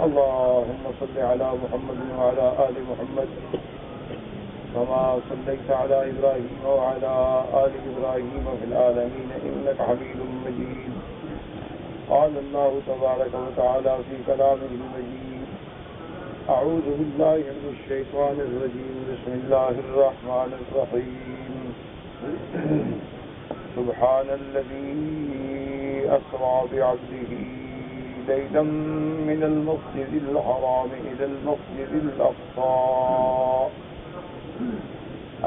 اللهم صل على محمد وعلى آل محمد كما صليت على إبراهيم وعلى آل إبراهيم في العالمين إنك حميد مجيد. قال الله تبارك وتعالى في كلامه المجيد: أعوذ بالله من الشيطان الرجيم. بسم الله الرحمن الرحيم. سبحان الذي أسرى بعبده ليلا من المسجد الحرام إلى المسجد الأقصى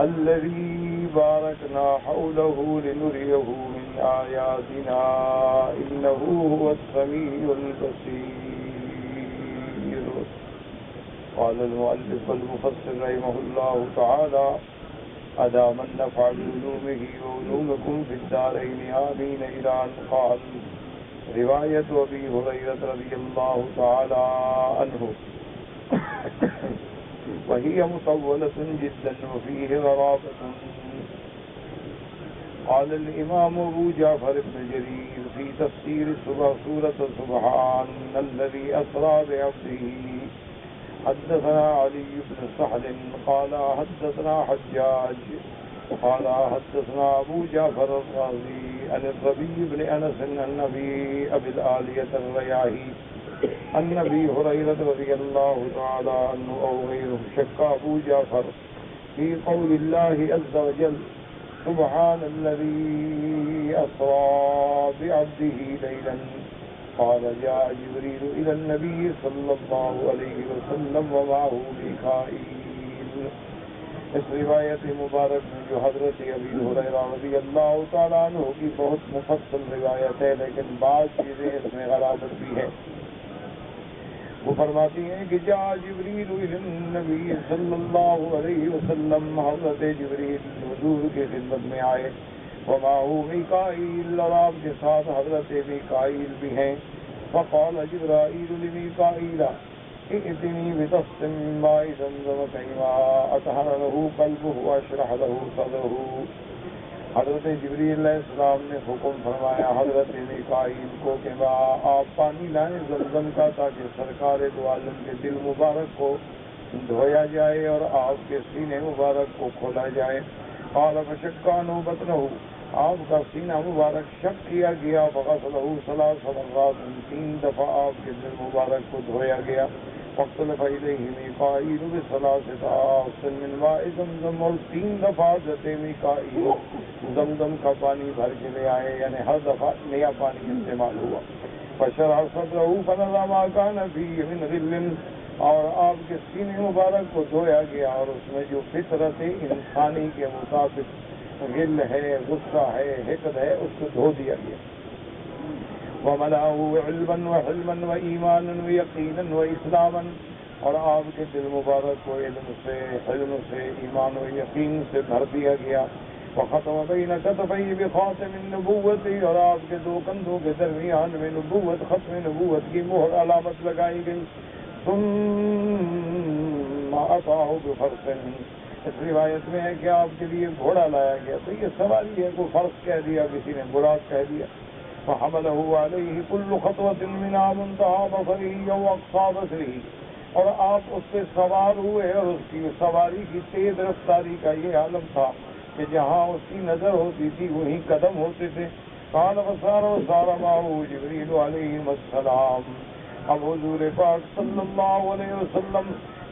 الذي باركنا حوله لنريه من آياتنا إنه هو السميع البصير. قال المؤلف والمفسر رحمه الله تعالى: أدام النفع بعلومه وعلومكم في الدارين آمين. إلى أن قال: روایت ابی ہریرہ رضی اللہ تعالی عنہ وهي مطولة جدا وفيه غرابة. قال الإمام أبو جعفر بن جرير في تفسير سورة سبحان الذي أسرى بعبده: حدثنا علي بن سهل قال حدثنا حجاج قال حدثنا أبو جعفر الرازي عن الربيع بن أنس عن أبي العالية الرياحي عن أبي هريرة رضي الله تعالى عنه أو غيره. شك أبو جعفر في قول الله عز وجل: سبحان الذي أسرى بعبده ليلا. قال: جاء جبريل إلى النبي صلى الله عليه وسلم ومعه ميكائيل. اس روایت مبارک میں جو حضرت ابی ہریرہ رضی اللہ تعالیٰ عنہ کی بہت مفصل روایت ہے، لیکن بعض چیزیں اس میں غرابت بھی ہے. وہ فرماتی ہیں کہ جاء جبریل الی النبی صلی اللہ علیہ وسلم، حضرت جبریل حضور کی خدمت میں آئے، ومعہ میکائیل، اور آپ کے ساتھ حضرت میکائیل بھی ہیں. فقال جبرائیل لمیکائیل: ائتنی بطست من ماء زمزم کیما اطہر له قلبه واشرح له صدره. حضرت جبریل علیہ السلام نے حکم فرمایا حضرت میکائیل کو کہ آپ پانی لائیں زمزم کا، تاکہ سرکار دو عالم کے دل مبارک کو دھویا جائے اور آپ کے سینے مبارک کو کھولا جائے. قال فشقانه بطنه، آپ کا سینہ مبارک شق کیا گیا. فغسلہ ثلاث مرات، 3 دفعہ آپ کے دل مبارک کو دھویا گیا. فاختلف الیہ میکائیل بثلاثۃ آص من ماء زمزم، اور 3 دفعہ حضرت میکائیل زمزم کا پانی بھر کے لے آئے، یعنی ہر دفعہ نیا پانی استعمال ہوا. فشرح صدرہ فنظر ما کان فیہ من غل، اور آپ کے سینے مبارک کو دھویا گیا اور اس میں جو فطرت انسانی کے مطابق غل ہے، غصہ ہے، حقد ہے، اس کو دھو دیا گیا. وَمَلَأَهُ عِلْمًا وَحِلْمًا وَإِيمَانًا وَيَقِينًا وَإِسْلَامًا، اور آپ کے دل مبارک کو علم سے، حلم سے، ایمان و یقین سے بھر دیا گیا. وَخَتَمَ بَيْنَ كَتَفَيْهِ بِخَاتَمِ النُّبُوَّةِ، اور آپ کے 2 کندھوں کے درمیان میں نبوت، ختم نبوت کی مہر علامت لگائی گئی. ثُمَّ أَتَاهُ بِفَرْسٍ، اس روایت میں ہے کہ آپ کے لیے گھوڑا لایا گیا. تو یہ سوال ہے، کوئی فرس کہہ دیا، کسی نے براق کہہ دیا. فحملہ علیہ کل خطوۃ منها منتہا بصرہ او اقصی بصرہ، اور آپ اس پہ سوار ہوئے، اور اس کی سواری کی تیز رفتاری کا یہ عالم تھا کہ جہاں اس کی نظر ہوتی تھی وہیں قدم ہوتے تھے. قال وسار معه جبریل علیہ السلام. اب حضور پاک صلی اللہ علیہ وسلم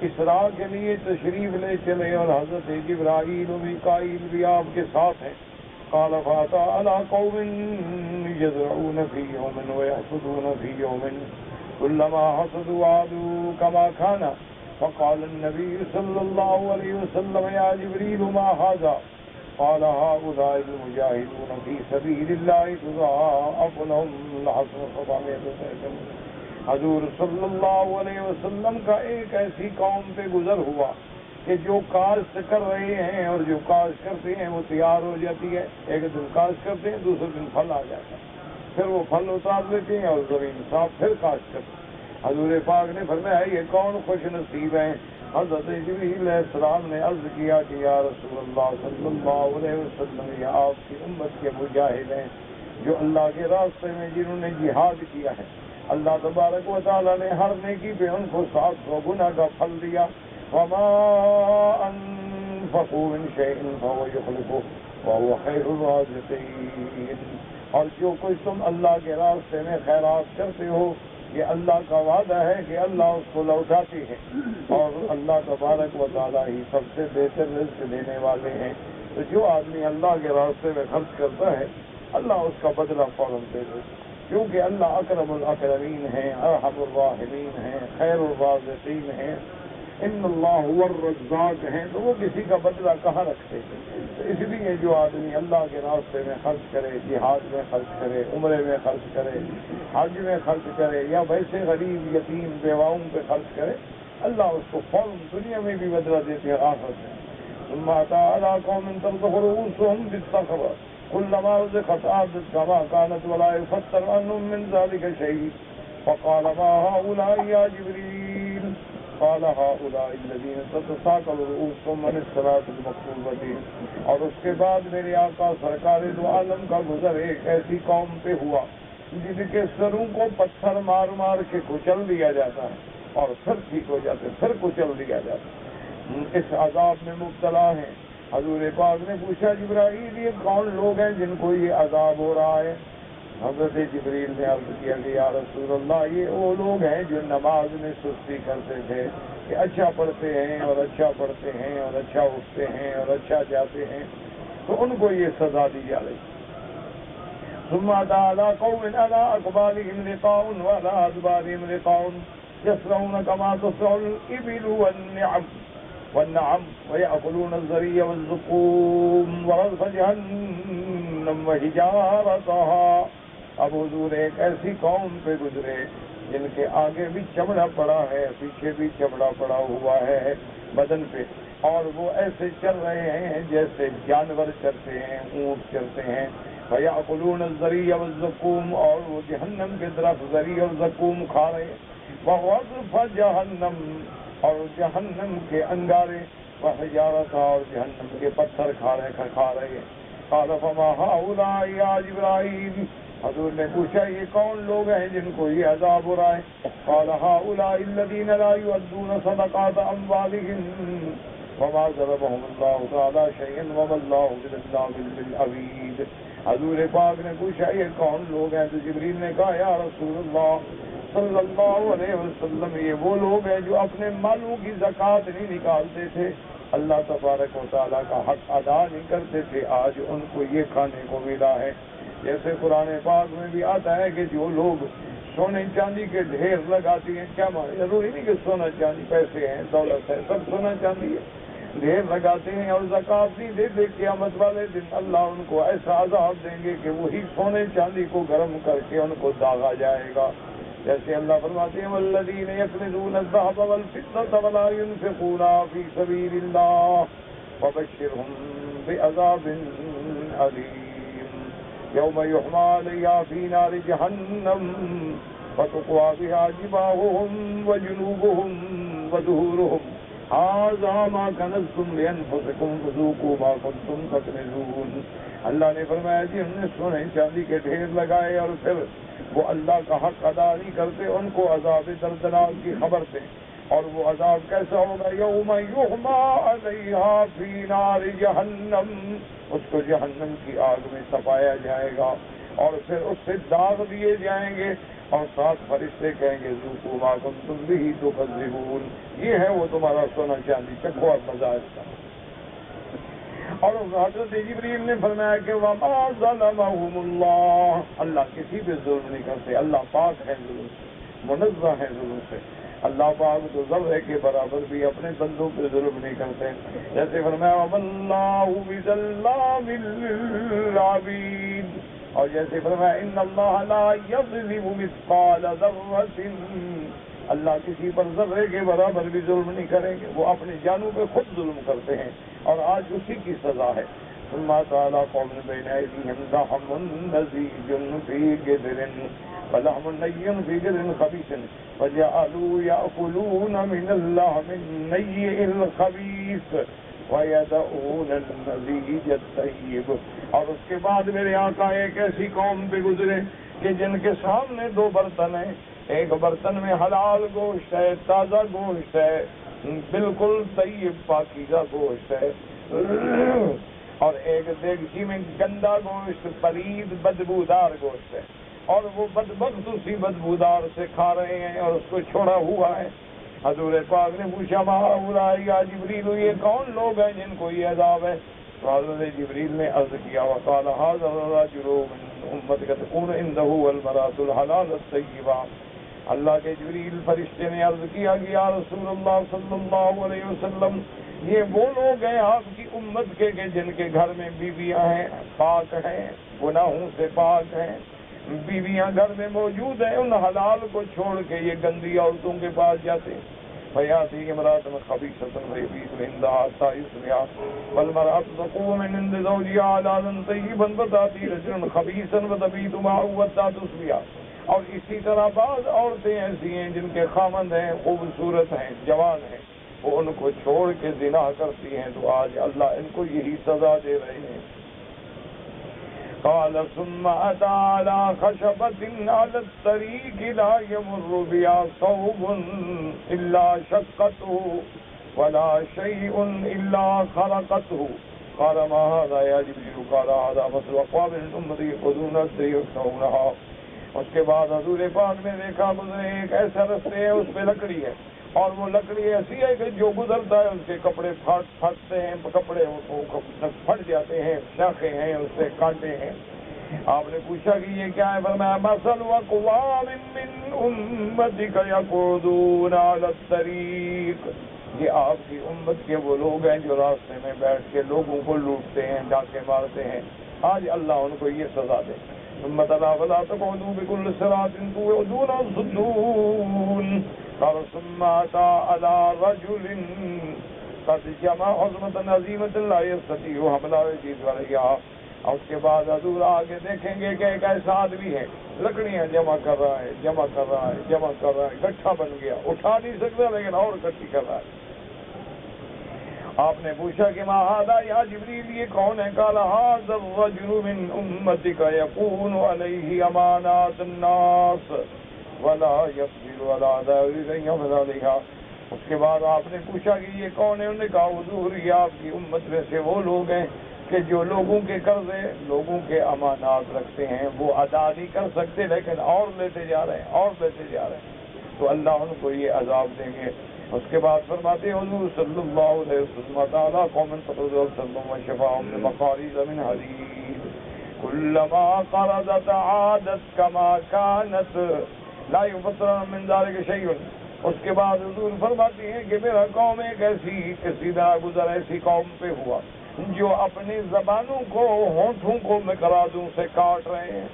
اسراء کے لیے تشریف لے چلے، اور حضرت جبرائیل و میکائیل بھی آپ کے ساتھ ہیں. قال فاتا على قوم يزرعون في يوم ويحصدون في يوم كلما حصدوا عادوا كما كان. فقال النبي صلى الله عليه وسلم: يا جبريل ما هذا؟ قال: هؤلاء المجاهدون في سبيل الله تضاعف لهم الحسنة 700 ضعف. حضور صلی اللہ علیہ وسلم کا ایک ایسی قوم پہ گزر ہوا کہ جو کاشت کر رہے ہیں، اور جو کاشت کرتے ہیں وہ تیار ہو جاتی ہے. ایک دن کاشت کرتے ہیں، دوسرے دن پھل آ جاتا ہے، پھر وہ پھل اتار لیتے ہیں اور زمین صاف پھر کاشت کرتے ہیں. حضور پاک نے فرمایا یہ کون خوش نصیب ہیں؟ حضرت جبریل علیہ السلام نے عرض کیا کہ یا رسول اللہ صلی اللہ علیہ وسلم، یہ آپ کی امت کے مجاہد ہیں جو اللہ کے راستے میں جنہوں نے جہاد کیا ہے. اللہ تبارک و تعالیٰ نے ہر نیکی پہ ان کو 700 گنا کا پھل دیا. وما انفقوا من شيء فهو يخلفه وهو خير الرازقين. اور جو کچھ تم اللہ کے راستے میں خیرات کرتے ہو یہ اللہ کا وعدہ ہے کہ اللہ اس کو لوٹاتے ہیں اور اللہ تبارک و تعالیٰ ہی سب سے بہتر رزق دینے والے ہیں. تو جو آدمی اللہ کے راستے میں خرچ کرتا ہے اللہ اس کا بدلہ فوراً دے دے، کیونکہ اللہ اکرم الاکرمین ہیں، ارحم الراحمین ہیں، خیر الرازقین ہیں، ان اللہ هو الرزاق ہیں، تو وہ کسی کا بدلہ کہاں رکھتے ہیں. تو اس لیے جو آدمی اللہ کے راستے میں خرچ کرے، جہاد میں خرچ کرے، عمرے میں خرچ کرے، حج میں خرچ کرے، یا ویسے غریب یتیم بیواؤں پہ خرچ کرے، اللہ اس کو فوراً دنیا میں بھی بدلہ دیتے ہیں آخرت میں. ثم أتى على قوم ترتفع رؤوسهم بالصخرة كلما رزقت عادت كما كانت ولا يفتر عنهم من ذلك شيء فقال ما هؤلاء يا جبريل قال هؤلاء الذين تتساقل رؤوسهم عن الصلاة المكتوبة. اور اس کے بعد میرے آقا سرکار دو عالم کا گزر ایک ایسی قوم پہ ہوا جن کے سروں کو پتھر مار مار کے کچل دیا جاتا ہے اور پھر ٹھیک ہو جاتے، پھر کچل دیا جاتا ہے، اس عذاب میں مبتلا ہیں. حضور پاک نے پوچھا جبرائیل یہ کون لوگ ہیں جن کو یہ عذاب ہو رہا ہے؟ حضرت جبریل نے عرض کیا کہ یا رسول اللہ یہ وہ لوگ ہیں جو نماز میں سستی کرتے تھے کہ اچھا پڑھتے ہیں اور اچھا پڑھتے ہیں اور اچھا اٹھتے ہیں اور اچھا جاتے ہیں، تو ان کو یہ سزا دی جا رہی. ثم تعالی قوم على اقبالهم لقاء وعلى ادبارهم لقاء يسرون كما تسرع الابل والنعم ويأكلون الذري والزقوم ورزق جهنم وحجارتها. اب حضور ایک ایسی قوم پہ گزرے جن کے آگے بھی چمڑا پڑا ہے، پیچھے بھی چمڑا پڑا ہوا ہے بدن پہ، اور وہ ایسے چل رہے ہیں جیسے جانور چلتے ہیں، اونٹ چلتے ہیں. ويأكلون الذري والزقوم، اور وہ جہنم کے درخت ذری اور زقوم کھا رہے ہیں. وغرف جہنم، اور جہنم کے انگارے، وحجارتها، اور جہنم کے پتھر کھا رہے ہیں. قال فما هؤلاء يا جبرائیل، حضور نے پوچھا یہ کون لوگ ہیں جن کو یہ عذاب ہو رہا ہے؟ قال هؤلاء الذين لا يؤدون صدقات اموالهم وما ضربهم الله تعالى شيئا وما الله بظلام للعبيد. حضور پاک نے پوچھا یہ کون لوگ ہیں؟ تو جبریل نے کہا یا رسول اللہ صلی اللہ علیہ وسلم یہ وہ لوگ ہیں جو اپنے مالوں کی زکوٰۃ نہیں نکالتے تھے، اللہ تبارک و تعالیٰ کا حق ادا نہیں کرتے تھے، آج ان کو یہ کھانے کو ملا ہے. جیسے قرآن پاک میں بھی آتا ہے کہ جو لوگ سونے چاندی کے ڈھیر لگاتی ہیں، کیا ضروری نہیں کہ سونا چاندی پیسے ہیں، دولت ہے، سب سونا چاندی ہے، ڈھیر لگاتے ہیں اور زکوٰۃ نہیں دیتے، قیامت والے دن اللہ ان کو ایسا عذاب دیں گے کہ وہی سونے چاندی کو گرم کر کے ان کو داغا جائے گا. جیسے اللہ فرماتے ہیں والذین یکنزون الذهب والفضة ولا ينفقونها في سبيل الله فبشرهم بعذاب أليم يوم يحمى عليها في نار جهنم فتقوى بها جباههم وجنوبهم وظهورهم هذا ما كنزتم لأنفسكم فذوقوا ما كنتم تكنزون. اللہ نے فرمایا جی ہم نے سونے چاندی کے ڈھیر لگائے اور پھر وہ اللہ کا حق ادا نہیں کرتے، ان کو عذاب دردناک کی خبر دیں. اور وہ عذاب کیسا ہوگا؟ یوم یحمى علیہا فی نار جہنم، اس کو جہنم کی آگ میں تپایا جائے گا اور پھر اس سے داغ دیے جائیں گے اور ساتھ فرشتے کہیں گے ذوقوا ما کنتم بہ تکذبون، یہ ہے وہ تمہارا سونا چاندی، چکھو اور مزہ اس کا. اور حضرت جبریل نے فرمایا کہ وما ظلمهم اللہ، اللہ کسی پہ ظلم نہیں کرتے، اللہ پاک ہے ظلم سے، منزہ ہے ظلم سے. اللہ پاک تو ذرے کے برابر بھی اپنے بندوں پہ ظلم نہیں کرتے. جیسے فرمایا وما اللہ بظلام للعبید، اور جیسے فرمایا ان اللہ لا یظلم مثقال ذرۃ، اللہ کسی پر ذرے کے برابر بھی ظلم نہیں کریں گے، وہ اپنی جانوں پہ خود ظلم کرتے ہیں اور آج اسی کی سزا ہے. ثم تعالی قوم بین ایدیہم لحم نضیج فی قدر ولحم نی فی قدر خبیث فجعلوا یأکلون من اللحم النی الخبیث وَيَدَعُونَ النَّزِيجَ الطَّيِّبَ. اور اس کے بعد میرے آقا ایک ایسی قوم پہ گزرے کہ جن کے سامنے دو برتن ہیں، ایک برتن میں حلال گوشت ہے، تازہ گوشت ہے، بالکل طیب پاکیزہ گوشت ہے، اور ایک دیگچی میں گندا گوشت، پلید بدبودار گوشت ہے، اور وہ بدبخت اسی بدبودار سے کھا رہے ہیں اور اس کو چھوڑا ہوا ہے۔ حضور پاک نے پوچھا ما اولائی یا جبریل، یہ کون لوگ ہیں جن کو یہ عذاب ہے؟ تو حضرت جبریل نے عرض کیا وقال ھذا الرجل من امتک تکون عنده المرأة الحلال الطیبہ۔ اللہ کے جبریل فرشتے نے عرض کیا کہ یا رسول اللہ صلی اللہ علیہ وسلم، یہ وہ لوگ ہیں آپ کی امت کے کہ جن کے گھر میں بیویاں ہیں، پاک ہیں، گناہوں سے پاک ہیں، بیویاں گھر میں موجود ہیں، ان حلال کو چھوڑ کے یہ گندی عورتوں کے پاس جاتے ہیں۔ فیاتی امرأۃ خبیثۃ فیبیت عندہا حتی یصبح والمرأۃ تقوم من عند زوجہا حلالا طیبا فتأتی رجلا خبیثا فتبیت معه حتی تصبح۔ اور اسی طرح بعض عورتیں ایسی ہیں جن کے خامند ہیں، خوبصورت ہیں، جوان ہیں، وہ ان کو چھوڑ کے زنا کرتی ہیں، تو آج اللہ ان کو یہی سزا دے رہے ہیں۔ قال ثم أتى على خشبة على الطريق لا يمر بها صوب إلا شقته ولا شيء إلا خرقته۔ قال ما هذا يا جبريل؟ قال هذا مثل أقوام من أمتي يأخذون السيئة يصنعونها۔ اس کے بعد حضور پاک نے دیکھا گزرے ایک ایسا رستے ہے، اس پہ لکڑی ہے، اور وہ لکڑی ایسی ہے کہ جو گزرتا ہے اس کے کپڑے پھٹتے ہیں، کپڑے پھٹ جاتے ہیں، شاخیں ہیں، اس سے کانٹے ہیں۔ آپ نے پوچھا کہ یہ کیا ہے؟ فرمایا مثل اقوام من امتک یقعدون علی الطریق، یہ آپ کی امت کے وہ لوگ ہیں جو راستے میں بیٹھ کے لوگوں کو لوٹتے ہیں، ڈاکے مارتے ہیں، آج اللہ ان کو یہ سزا دے۔ ثم تلا فلا تقعدوا بكل صراط توعدون وتصدون۔ قال ثم أتى على رجل قد جمع عظمة عظيمة لا يستطيع حملها ويزيد عليها۔ اور اس کے بعد حضور آگے دیکھیں گے کہ ایک ایسا آدمی ہے، لکڑیاں جمع کر رہا ہے، جمع کر رہا ہے، جمع کر رہا ہے، گٹھا بن گیا، اٹھا نہیں سکتا لیکن اور اکٹھی کر رہا ہے۔ آپ نے پوچھا کہ ما ھذا یا جبریل، یہ کون ہے؟ قال ھذا الرجل من امتک یکون علیہ امانات الناس ولا یقدر علی ذلک یفعل علیہا۔ اس کے بعد آپ نے پوچھا کہ یہ کون ہے؟ انہوں نے کہا حضور یہ آپ کی امت میں سے وہ لوگ ہیں کہ جو لوگوں کے قرضے، لوگوں کے امانات رکھتے ہیں، وہ ادا نہیں کر سکتے لیکن اور لیتے جا رہے ہیں، اور لیتے جا رہے ہیں، تو اللہ ان کو یہ عذاب دیں گے۔ اس کے بعد فرماتے ہیں حضور صلی اللہ علیہ وسلم تعالیٰ قوم تقرضهم وشفاهم بمقاريض من حديد كلما قرضت عادت كما كانت لا يفتر من ذلك شيء۔ اس کے بعد حضور فرماتے ہیں کہ میرا قوم ایک ایسی سیدھا گزر ایسی قوم پہ ہوا جو اپنی زبانوں کو، ہونٹوں کو مقراضوں سے کاٹ رہے ہیں،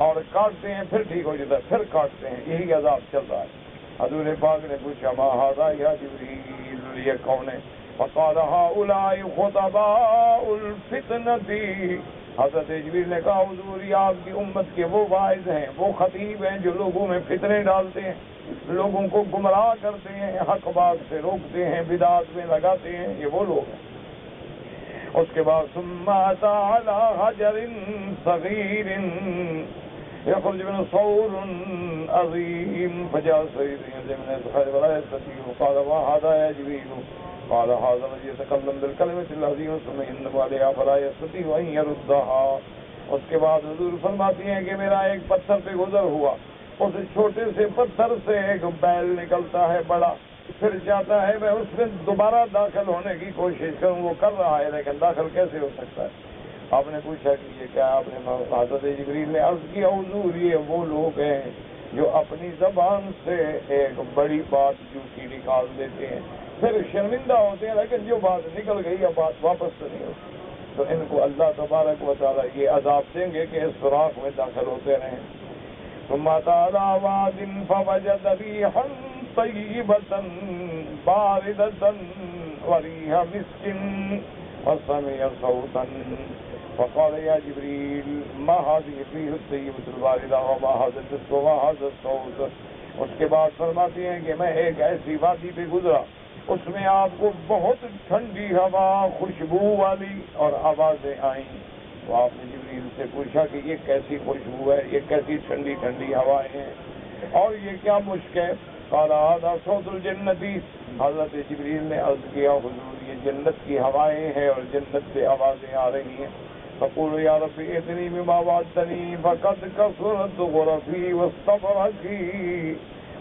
اور کاٹتے ہیں پھر ٹھیک ہو جاتا ہے، پھر کاٹتے ہیں، یہی عذاب چل رہا ہے۔ حضور پاک نے پوچھا ما ھذا یا جبریل، یہ کون ہے؟ فقال ھؤلاء خطباء الفتنة۔ حضرت جبریل نے کہا حضور یہ آپ کی امت کے وہ واعظ ہیں، وہ خطیب ہیں جو لوگوں میں فتنے ڈالتے ہیں، لوگوں کو گمراہ کرتے ہیں، حق بات سے روکتے ہیں، بدعات میں لگاتے ہیں، یہ وہ لوگ ہیں۔ اس کے بعد ثم أتى على حجر صغير يخرج من صور عظيم فجاء سيد من الخير ولا يستطيع قال ما هذا يا جبريل؟ قال هذا الذي يتكلم بالكلمة العظيمة ثم يندم عليها فلا يستطيع أن يردها۔ اس کے بعد حضور فرماتی ہیں کہ میرا ایک پتھر پہ گزر ہوا، اس چھوٹے سے پتھر سے ایک بیل نکلتا ہے بڑا، پھر جاتا ہے، میں اس میں دوبارہ داخل ہونے کی کوشش کروں، وہ کر رہا ہے لیکن داخل کیسے ہو سکتا ہے؟ آپ نے پوچھا کہ یہ کیا؟ آپ نے حضرت جبریل نے عرض کیا حضور یہ وہ لوگ ہیں جو اپنی زبان سے ایک بڑی بات جھوٹی نکال دیتے ہیں، پھر شرمندہ ہوتے ہیں لیکن جو بات نکل گئی ہے بات واپس تو نہیں ہوتی، تو ان کو اللہ تبارک و تعالیٰ یہ عذاب دیں گے کہ اس سوراخ میں داخل ہوتے رہیں۔ ثم تعالی واد فوجد ريحا طيبة باردة وريح مسك وسمع صوتا فقال يا جبريل ما هذه الريح الطيبة الباردة وما هذا المسك وما هذا الصوت۔ اس کے بعد فرماتے ہیں کہ میں ایک ایسی وادی پہ گزرا، اس میں آپ کو بہت ٹھنڈی ہوا، خوشبو والی اور آوازیں آئیں، تو آپ نے جبریل سے پوچھا کہ یہ کیسی خوشبو ہے، یہ کیسی ٹھنڈی ٹھنڈی ہوائیں ہیں؟ اور یہ کیا مشک ہے؟ قال هذا صوت الجنتی، حضرت جبریل نے عرض کیا حضور یہ جنت کی ہوائیں ہیں اور جنت سے آوازیں آ رہی ہیں۔ فقول یا رب ائتنی بما وعدتنی فقد کثرت غرفی واستبرقی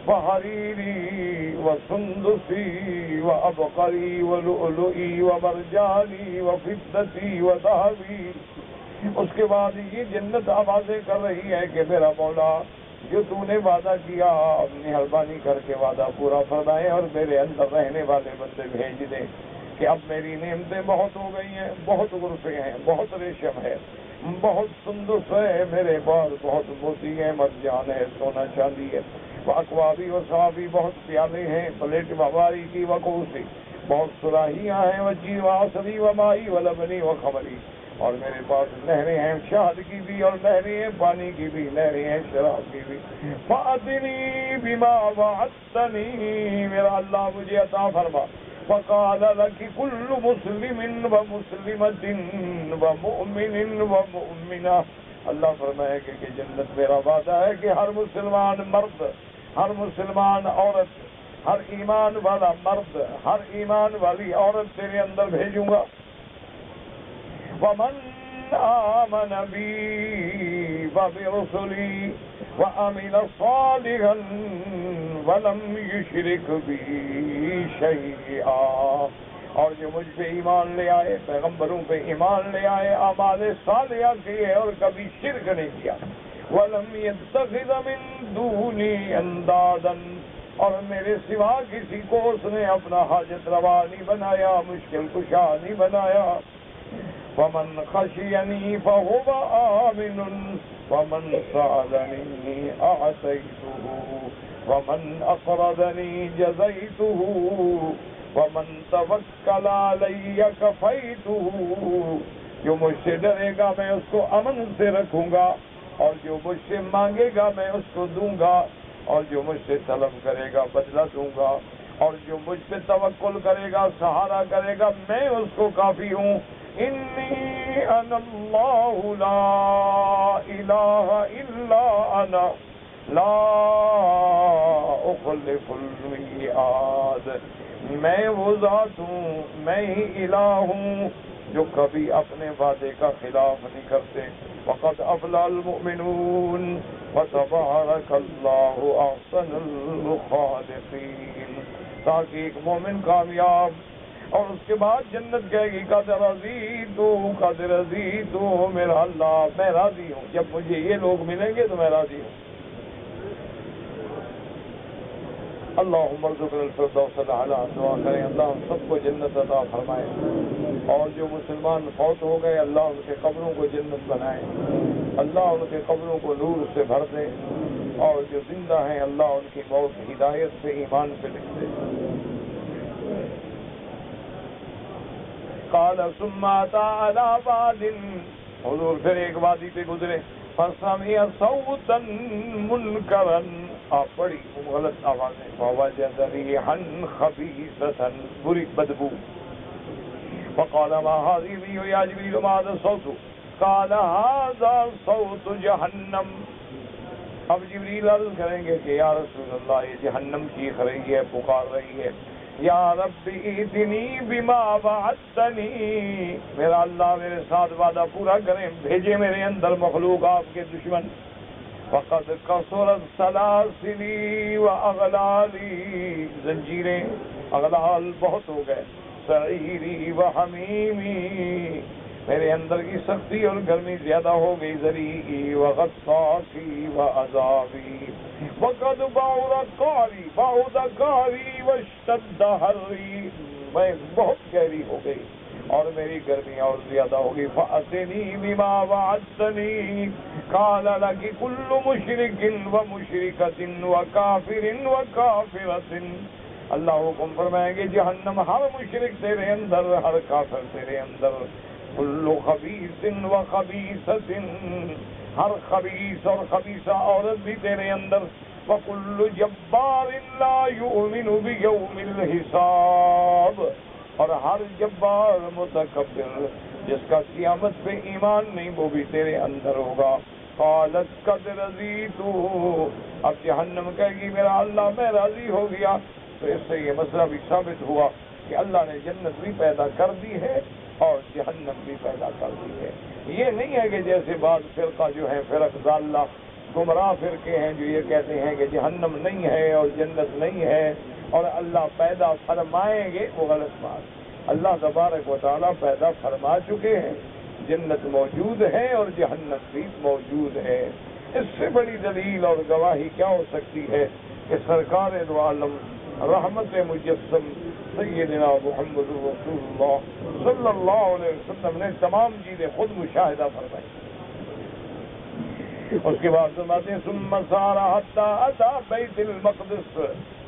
وحریری وسندسی وابقری ولؤلؤی ومرجانی وفضتی وذهبی۔ اس کے بعد یہ جنت آوازیں کر رہی ہے کہ میرا مولا جو تو نے وعدہ کیا اپنی مہربانی کر کے وعدہ پورا فرمائے اور میرے اندر رہنے والے بندے بھیج دے کہ اب میری نعمتیں بہت ہو گئی ہیں، بہت غرفے ہیں، بہت ریشم ہے، بہت سندس ہے، میرے پاس بہت موتی ہے، مرجان ہے، سونا چاندی ہے، اکوابی و صحابی بہت پیالے ہیں، پلیٹ بواری کی وقوسی بہت سراہیاں ہیں، وجی و عصری و مائی و لبنی و خمری، اور میرے پاس نہریں ہیں شہد کی بھی اور نہریں ہیں پانی کی بھی، نہریں ہیں شراب کی بھی۔ فَأَتِنِي بِمَا وَعَدتَّنِي، میرا اللہ مجھے عطا فرما۔ فَقَالَ لَكِ كُلُّ مُسْلِمٍ وَمُسْلِمَةٍ وَمُؤْمِنٍ وَمُؤْمِنَةٍ، اللہ فرمائے کہ جنت میرا وعدہ ہے کہ ہر مسلمان مرد، ہر مسلمان عورت، ہر ایمان والا مرد، ہر ایمان والی عورت تیرے اندر بھیجوں گا۔ وَمَنْ آمَنَ بِي وَبِرُسُلِي وَعَمِلَ صَالِحًا وَلَمْ يُشْرِكْ بِي شَيْئًا، اور جو مجھ پہ ایمان لے آئے، پیغمبروں پہ ایمان لے آئے، اعمال صالحہ کیے اور کبھی شرک نہیں کیا۔ وَلَمْ يَتَّخِذَ مِن دُونِي أَنْدَادًا، اور میرے سوا کسی کو اس نے اپنا حاجت روا نہیں بنایا، مشکل کشا نہیں بنایا۔ وَمَنْ خَشِيَنِي فَهُوَ آمِنٌ وَمَنْ سَأَلَنِي أَعْطَيْتُهُ وَمَنْ أَقْرَضَنِي جَزَيْتُهُ وَمَنْ تَوَكَّلَ عَلَيَّ كَفَيْتُهُ، جو مجھ سے ڈرے گا میں اس کو امن سے رکھوں گا، اور جو مجھ سے مانگے گا میں اس کو دوں گا، اور جو مجھ سے طلب کرے گا بدلہ دوں گا، اور جو مجھ پہ توکل کرے گا، سہارا کرے گا، میں اس کو کافی ہوں۔ انی انا اللہ لا الہ الا انا لا اخلف المیعاد، میں وہ ذات ہوں، میں ہی الہ ہوں جو کبھی اپنے وعدے کا خلاف نہیں کرتے۔ وقد افلح المؤمنون وتبارک اللہ احسن الخالقین، تاکہ ایک مومن کامیاب، اور اس کے بعد جنت کہے گی قد رضیت میرا اللہ میں راضی ہوں، جب مجھے یہ لوگ ملیں گے تو میں راضی ہوں۔ اللہم ارزقنا الفردوس الاعلی، دعا کریں اللہ ہم سب کو جنت عطا فرمائے، اور جو مسلمان فوت ہو گئے اللہ ان کے قبروں کو جنت بنائے، اللہ ان کے قبروں کو نور سے بھر دے، اور جو زندہ ہیں اللہ ان کی موت ہدایت پہ ایمان پہ لکھ دے۔ قال ثم اتى على واد، حضور پھر ایک وادی پہ گزرے، فسمع صوتا منکرا، آپ بڑی غلط آوازیں، فوجد ريحا خبيثة، بری بدبو، فقال ما هذه يا جبريل ما هذا الصوت؟ قال هذا صوت جہنم۔ اب جبریل عرض کریں گے کہ یا رسول اللہ یہ جہنم چیخ رہی ہے، پکار رہی ہے، یا رب ائتنی بما وعدتنی، میرا اللہ میرے ساتھ وعدہ پورا کریں، بھیجے میرے اندر مخلوق آپ کے دشمن۔ فقد کثرت سلاسلی واغلالی، زنجیریں اغلال بہت ہو گئے، سعیری وحمیمی، میرے اندر کی سختی اور گرمی زیادہ ہو گئی، ذریعی وغصاصی وعذابی، وقد بعد قاری واشتد حری، میں بہت گہری ہو گئی اور میری گرمی اور زیادہ ہو گئی۔ فأتنی بما وعدتنی، قال لك كل مشرک ومشرکۃ وکافر وکافرۃ، اللہ حکم فرمائیں گے جہنم ہر مشرک تیرے اندر، ہر کافر تیرے اندر، کل خبیث و خبیثۃ، ہر خبیث اور خبیثہ عورت بھی تیرے اندر، وکل جبار لا یؤمن بیوم الحساب، اور ہر جبار متکبر جس کا قیامت پہ ایمان نہیں وہ بھی تیرے اندر ہوگا۔ قالت قد رضیت، اب جہنم کہے گی میرا اللہ میں راضی ہو گیا۔ تو اس سے یہ مسئلہ بھی ثابت ہوا کہ اللہ نے جنت بھی پیدا کر دی ہے اور جہنم بھی پیدا کر دی ہے۔ یہ نہیں ہے کہ جیسے بعض فرقہ جو ہے فرق ضالہ گمراہ فرقے ہیں جو یہ کہتے ہیں کہ جہنم نہیں ہے اور جنت نہیں ہے اور اللہ پیدا فرمائیں گے، وہ غلط بات۔ اللہ تبارک و تعالیٰ پیدا فرما چکے ہیں، جنت موجود ہے اور جہنم بھی موجود ہے۔ اس سے بڑی دلیل اور گواہی کیا ہو سکتی ہے کہ سرکار دو عالم رحمت مجسم سیدنا محمد رسول اللہ صلی اللہ علیہ وسلم نے تمام چیزیں خود مشاہدہ فرمائی۔ اس کے بعد فرماتے ہیں ثم سار حتی اتی بیت المقدس،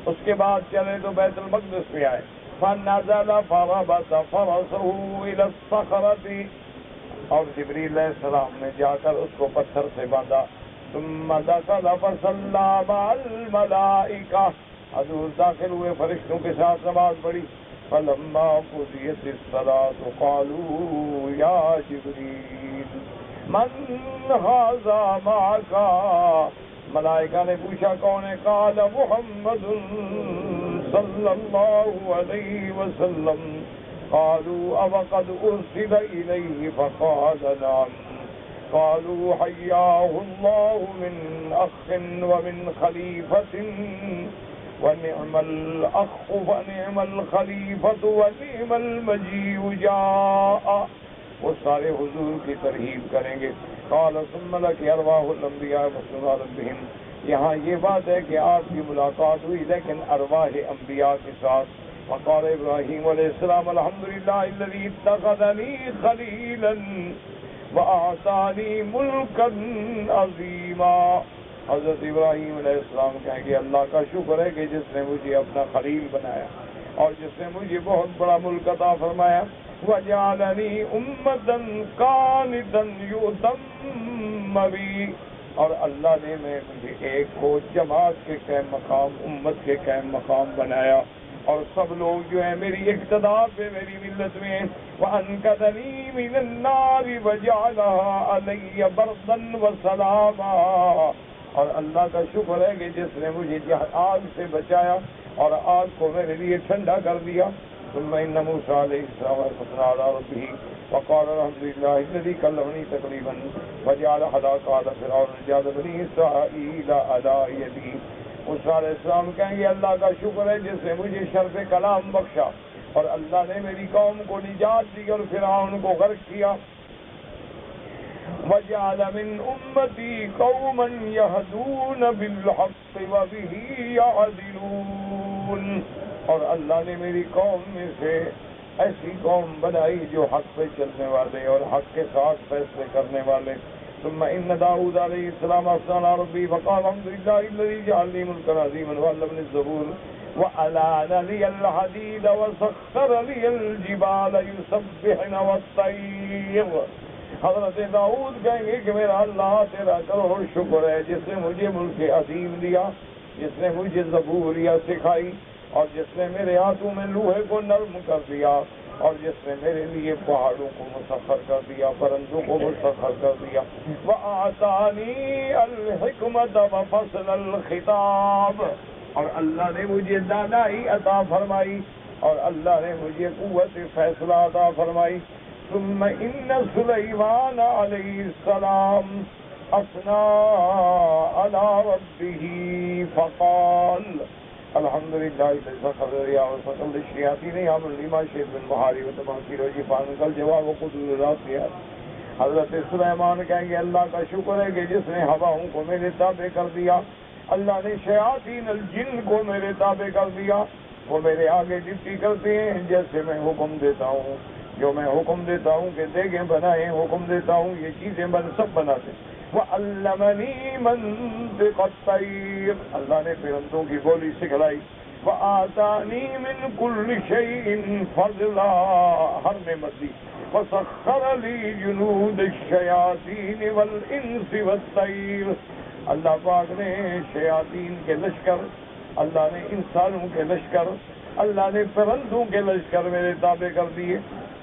اس کے بعد چلے تو بیت المقدس میں آئے، فنزل فربط فرسه الى الصخرة، اور جبریل علیہ السلام نے جا کر اس کو پتھر سے باندھا، ثم دخل فصلى مع الملائکہ، حضور داخل ہوئے فرشتوں کے ساتھ نماز پڑھی، فلما قضیت الصلاة قالوا یا جبریل من هذا معك، ملائکہ نے پوچھا کون ہے؟ قال محمد صلی اللہ علیہ وسلم، قالوا اوقد ارسل الیہ فقال نعم، قالوا حیاه اللہ من اخ ومن خلیفۃ ونعم الاخ ونعم الخلیفۃ ونعم المجیء جاء، وہ سارے حضور کی ترغیب کریں گے۔ قال ثم لك ارواح الانبیاء وسنار بهم، یہاں یہ بات ہے کہ آپ کی ملاقات ہوئی لیکن ارواح انبیاء کے ساتھ۔ وقال ابراہیم علیہ السلام الحمدللہ الذی اتخذنی خلیلا واعطانی ملکا عظیما، حضرت ابراہیم علیہ السلام کہیں گے اللہ کا شکر ہے کہ جس نے مجھے اپنا خلیل بنایا اور جس نے مجھے بہت بڑا ملک عطا فرمایا۔ وَجَعَلَنِي أُمَّةً قَانِتًا يُؤْتَمَّ بِي، اور اللہ نے مجھے ایک کو جماعت کے قائم مقام، امت کے قائم مقام بنایا اور سب لوگ جو ہیں میری اقتداء پہ میری ملت میں۔ وَأَنْقَذَنِي مِنَ النَّارِ وَجَعَلَهَا عَلَيَّ بَرْدًا وَسَلَامًا، اور اللہ کا شکر ہے کہ جس نے مجھے آگ سے بچایا اور آگ کو میرے لیے ٹھنڈا کر دیا۔ ثم ان موسیٰ علیہ السلام وقفنا علی ربہ وقال الحمد للہ الذی کلمنی تکلیما وجعل ہلاک آل فرعون جعل بنی اسرائیل علی یدی، موسیٰ علیہ السلام کہیں گے اللہ کا شکر ہے جس نے مجھے شرف کلام بخشا اور اللہ نے میری قوم کو نجات دی اور فرعون کو غرق کیا۔ وجعل من امتی قوما یہدون بالحق وبہ یعدلون، اور اللہ نے میری قوم میں سے ایسی قوم بنائی جو حق پہ چلنے والے اور حق کے ساتھ فیصلے کرنے والے۔ ثم ان داؤد علیہ السلام اثنى على ربی فقال الحمد للہ الذی جعل لي ملکا عظیما وعلمنی الزبور وألان لي الحديد وسخر لي الجبال يسبحن والطير، حضرت داؤد کہیں گے کہ میرا اللہ تیرا کروڑ شکر ہے جس نے مجھے ملک عظیم دیا، جس نے مجھے زبوریہ سکھائی اور جس نے میرے ہاتھوں میں لوہے کو نرم کر دیا اور جس نے میرے لیے پہاڑوں کو مسخر کر دیا، پرندوں کو مسخر کر دیا۔ وَأَعْطَانِي الْحِكْمَةَ وَفَصْلَ الْخِطَابِ، اور اللہ نے مجھے دانائی عطا فرمائی اور اللہ نے مجھے قوت فیصلہ عطا فرمائی۔ ثم ان سلیمان علیہ السلام اثنى على ربه فقال الحمد للہ الذی سخر الرياح وسخر الشياطين يعملون لما شئت من بحاری وتماثيل وجفان كالجواب وقدور الراسيات، حضرت سلیمان کہیں گے اللہ کا شکر ہے کہ جس نے ہواؤں کو میرے تابع کر دیا، اللہ نے شیاطین الجن کو میرے تابع کر دیا، وہ میرے آگے ڈپٹی کرتے ہیں جیسے میں حکم دیتا ہوں، جو میں حکم دیتا ہوں کہ دیگیں بنائیں، حکم دیتا ہوں یہ چیزیں سب بناتے۔ وَعَلَّمَنِي مَنطِقَ الطَّيْرِ، اللہ نے پرندوں کی بولی سکھلائی۔ وَآتَانِي مِن كُلِّ شَيْءٍ فَضْلًا، ہر نعمت دی۔ وَسَخَّرَ لِي جُنُودَ الشَّيَاطِينِ وَالْإِنسِ وَالطَّيْرِ، اللہ پاک نے شیاطین کے لشکر، اللہ نے انسانوں کے لشکر، اللہ نے پرندوں کے لشکر میرے تابع کر دیے۔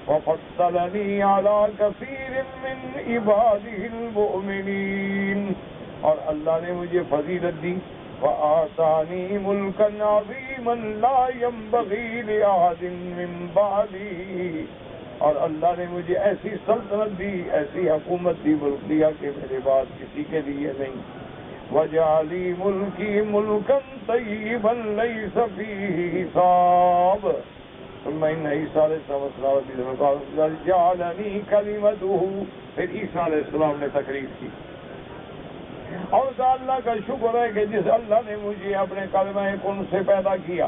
وفضلني على كثير من عباده المؤمنين، اور اللہ نے مجھے فضیلت دی، وآتانی ملکا عظیما لا ينبغي لأحد من بعدی، اور اللہ نے مجھے ایسی سلطنت دی، ایسی حکومت دی، ملک دیا کہ میرے بعد کسی کے لیے نہیں۔ وجعلی ملکی ملکا طیبا لیس فیہ حساب، ثم ان عیسیٰ علیہ السلام جعلنی کلمتہ، پھر عیسیٰ علیہ السلام نے تقریر کی اور کہا اللہ کا شکر ہے کہ جس اللہ نے مجھے اپنے کلمہ کن سے پیدا کیا،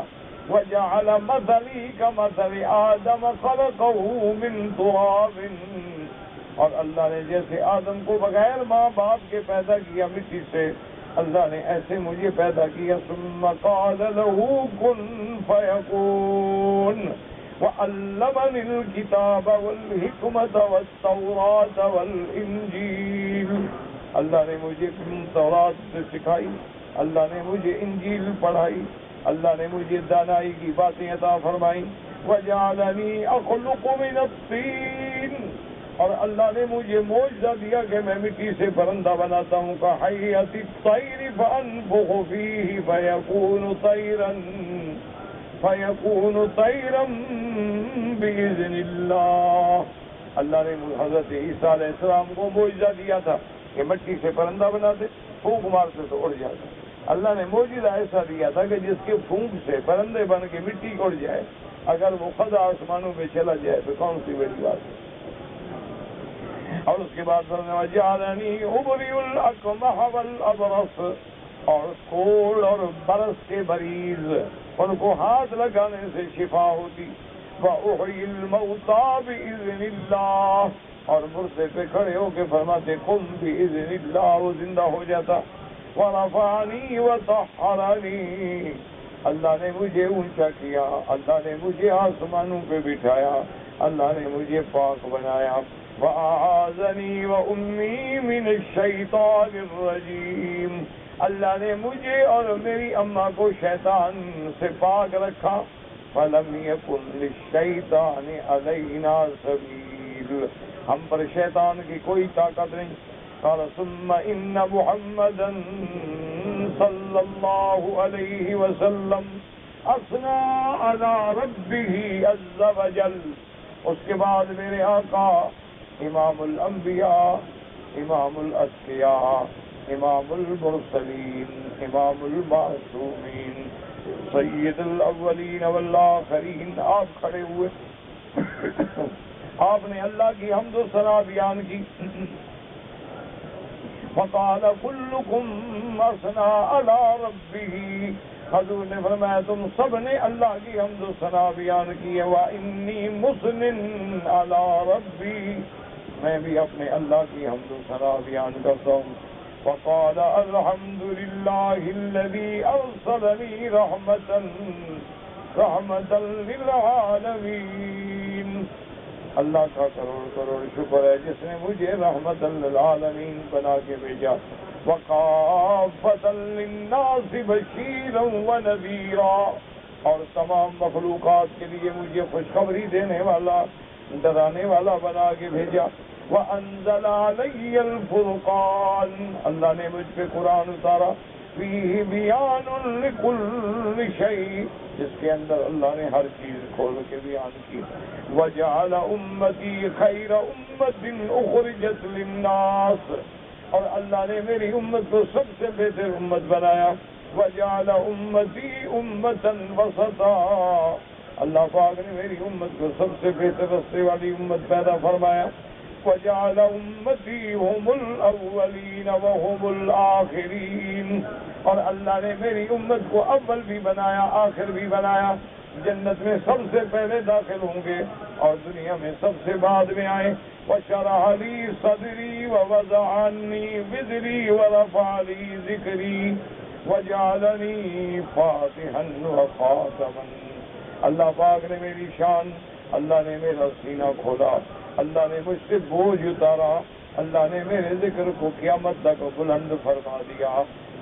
وجعل مثلی کمثل آدم خلقہ من تراب، اور اللہ نے جیسے آدم کو بغیر ماں باپ کے پیدا کیا مٹی سے، اللہ نے ایسے مجھے پیدا کیا۔ ثم قال له كن فيكون، وعلمني الكتاب والحکمت والتوراة والانجیل، اللہ نے مجھے تورات سکھائی، اللہ نے مجھے انجیل پڑھائی، اللہ نے مجھے دانائی کی باتیں عطا فرمائی۔ وجعلنی اخلق من الطین، اور اللہ نے مجھے معجزہ دیا کہ میں مٹی سے پرندہ بناتا ہوں، کہیئۃ الطیر فانفخ فیہ فیکون طیرا باذن اللہ، اللہ نے حضرت عیسیٰ علیہ السلام کو معجزہ دیا تھا کہ مٹی سے پرندہ بناتے، پھونک مارتے تو اڑ جاتا۔ اللہ نے معجزہ ایسا دیا تھا کہ جس کے پھونک سے پرندے بن کے مٹی اڑ جائے، اگر وہ خدا آسمانوں میں چلا جائے تو کون سی بڑی بات ہے۔ اور اس کے بعد وجعلنی ابرئ الاکمح والابرص، اور کوڑ اور برس کے مریض ان کو ہاتھ لگانے سے شفا ہوتی، وأحیی الموتى بإذن اللہ، اور مردے پہ کھڑے ہو کے فرماتے قم بإذن اللہ، وہ زندہ ہو جاتا۔ ورفعنی وطہرنی، اللہ نے مجھے اونچا کیا، اللہ نے مجھے آسمانوں پہ بٹھایا، اللہ نے مجھے پاک بنایا۔ وأعاذنی وأمی من الشیطان الرجیم، اللہ نے مجھے اور میری اماں کو شیطان سے پاک رکھا۔ فلم یکن للشیطان علینا سبیل، ہم پر شیطان کی کوئی طاقت نہیں۔ قال ثم ان محمدا صلی اللہ علیہ وسلم اثنى على ربه عز وجل، اس کے بعد میرے آقا امام الانبیاء، امام الاتقیاء، امام المرسلین، امام المعصومین، سید الاولین والآخرین، آپ کھڑے ہوئے، آپ نے اللہ کی حمد و ثنا بیان کی۔ فقال کلکم اثنى علی ربہ، حضور نے فرمایا تم سب نے اللہ کی حمد و ثنا بیان کی ہے۔ وانی مثن علی ربی، میں بھی اپنے اللہ کی حمد و ثنا بیان کرتا ہوں۔ وقال الحمد للہ الذی ارسلنی رحمتا للعالمین، اللہ کا کروڑ کروڑ شکر ہے جس نے مجھے رحمت للعالمین بنا کے بھیجا۔ وقافۃ للناس بشیرا ونذیرا، اور تمام مخلوقات کے لیے مجھے خوشخبری دینے والا، ڈرانے والا بنا کے بھیجا۔ وانزل علی الفرقان، اللہ نے مجھ پہ قرآن اتارا۔ فیہ بیان لکل شیء، جس کے اندر اللہ نے ہر چیز کھول کے بیان کی۔ وجعل امتی خیر امت اخرجت للناس، اور اللہ نے میری امت کو سب سے بہتر امت بنایا۔ وجعل امتی امتا وسطا، اللہ پاک نے میری امت کو سب سے بہتر رستے والی امت پیدا فرمایا۔ وجعل امتی هم الاولین وهم الآخرین، اور اللہ نے میری امت کو اول بھی بنایا آخر بھی بنایا، جنت میں سب سے پہلے داخل ہوں گے اور دنیا میں سب سے بعد میں آئے۔ وشرح لی صدری ووضع عنی وزری ورفع لی ذکری وجعلنی فاتحا وخاتما، اللہ پاک نے میری شان، اللہ نے میرا سینہ کھولا، اللہ نے مجھ سے بوجھ اتارا، اللہ نے میرے ذکر کو قیامت تک بلند فرما دیا۔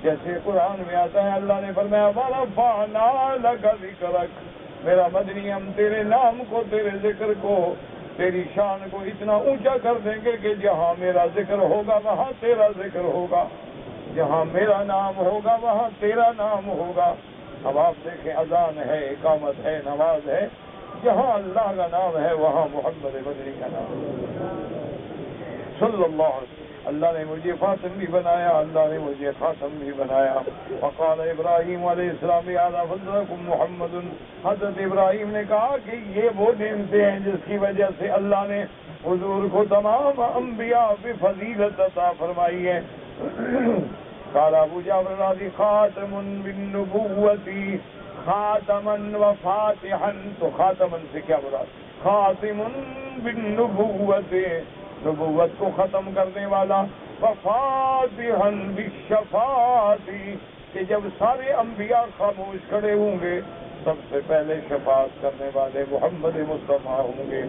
جیسے قرآن میں آتا ہے اللہ نے فرمایا وَرَفَعْنَا لَكَ ذِكْرَكَ، میرا مدنی ہم تیرے نام کو، تیرے ذکر کو تیری شان کو اتنا اونچا کر دیں گے کہ جہاں میرا ذکر ہوگا وہاں تیرا ذکر ہوگا، جہاں میرا نام ہوگا وہاں تیرا نام ہوگا۔ اب آپ دیکھیں، اذان ہے، اقامت ہے، نماز ہے، جہاں اللہ کا نام ہے وہاں محمد بدری کا نام ہے صلی اللہ علیہ وسلم۔ اللہ نے مجھے فاطم بھی بنایا، اللہ نے مجھے خاتم بھی بنایا۔ وقال ابراہیم علیہ السلام اعلیٰ فضلکم محمد، حضرت ابراہیم نے کہا کہ یہ وہ نعمتیں ہیں جس کی وجہ سے اللہ نے حضور کو تمام انبیاء پہ فضیلت عطا فرمائی ہے۔ قال ابو جعفر راضی خاتم بالنبوتی خاتمن و فاتحن، تو خاتمن سے کیا مراد؟ خاتم بالنبوت، نبوت کو ختم کرنے والا، وفاتحن بالشفاعت، کہ جب سارے انبیاء خاموش کھڑے ہوں گے سب سے پہلے شفاعت کرنے والے محمد مصطفیٰ ہوں گے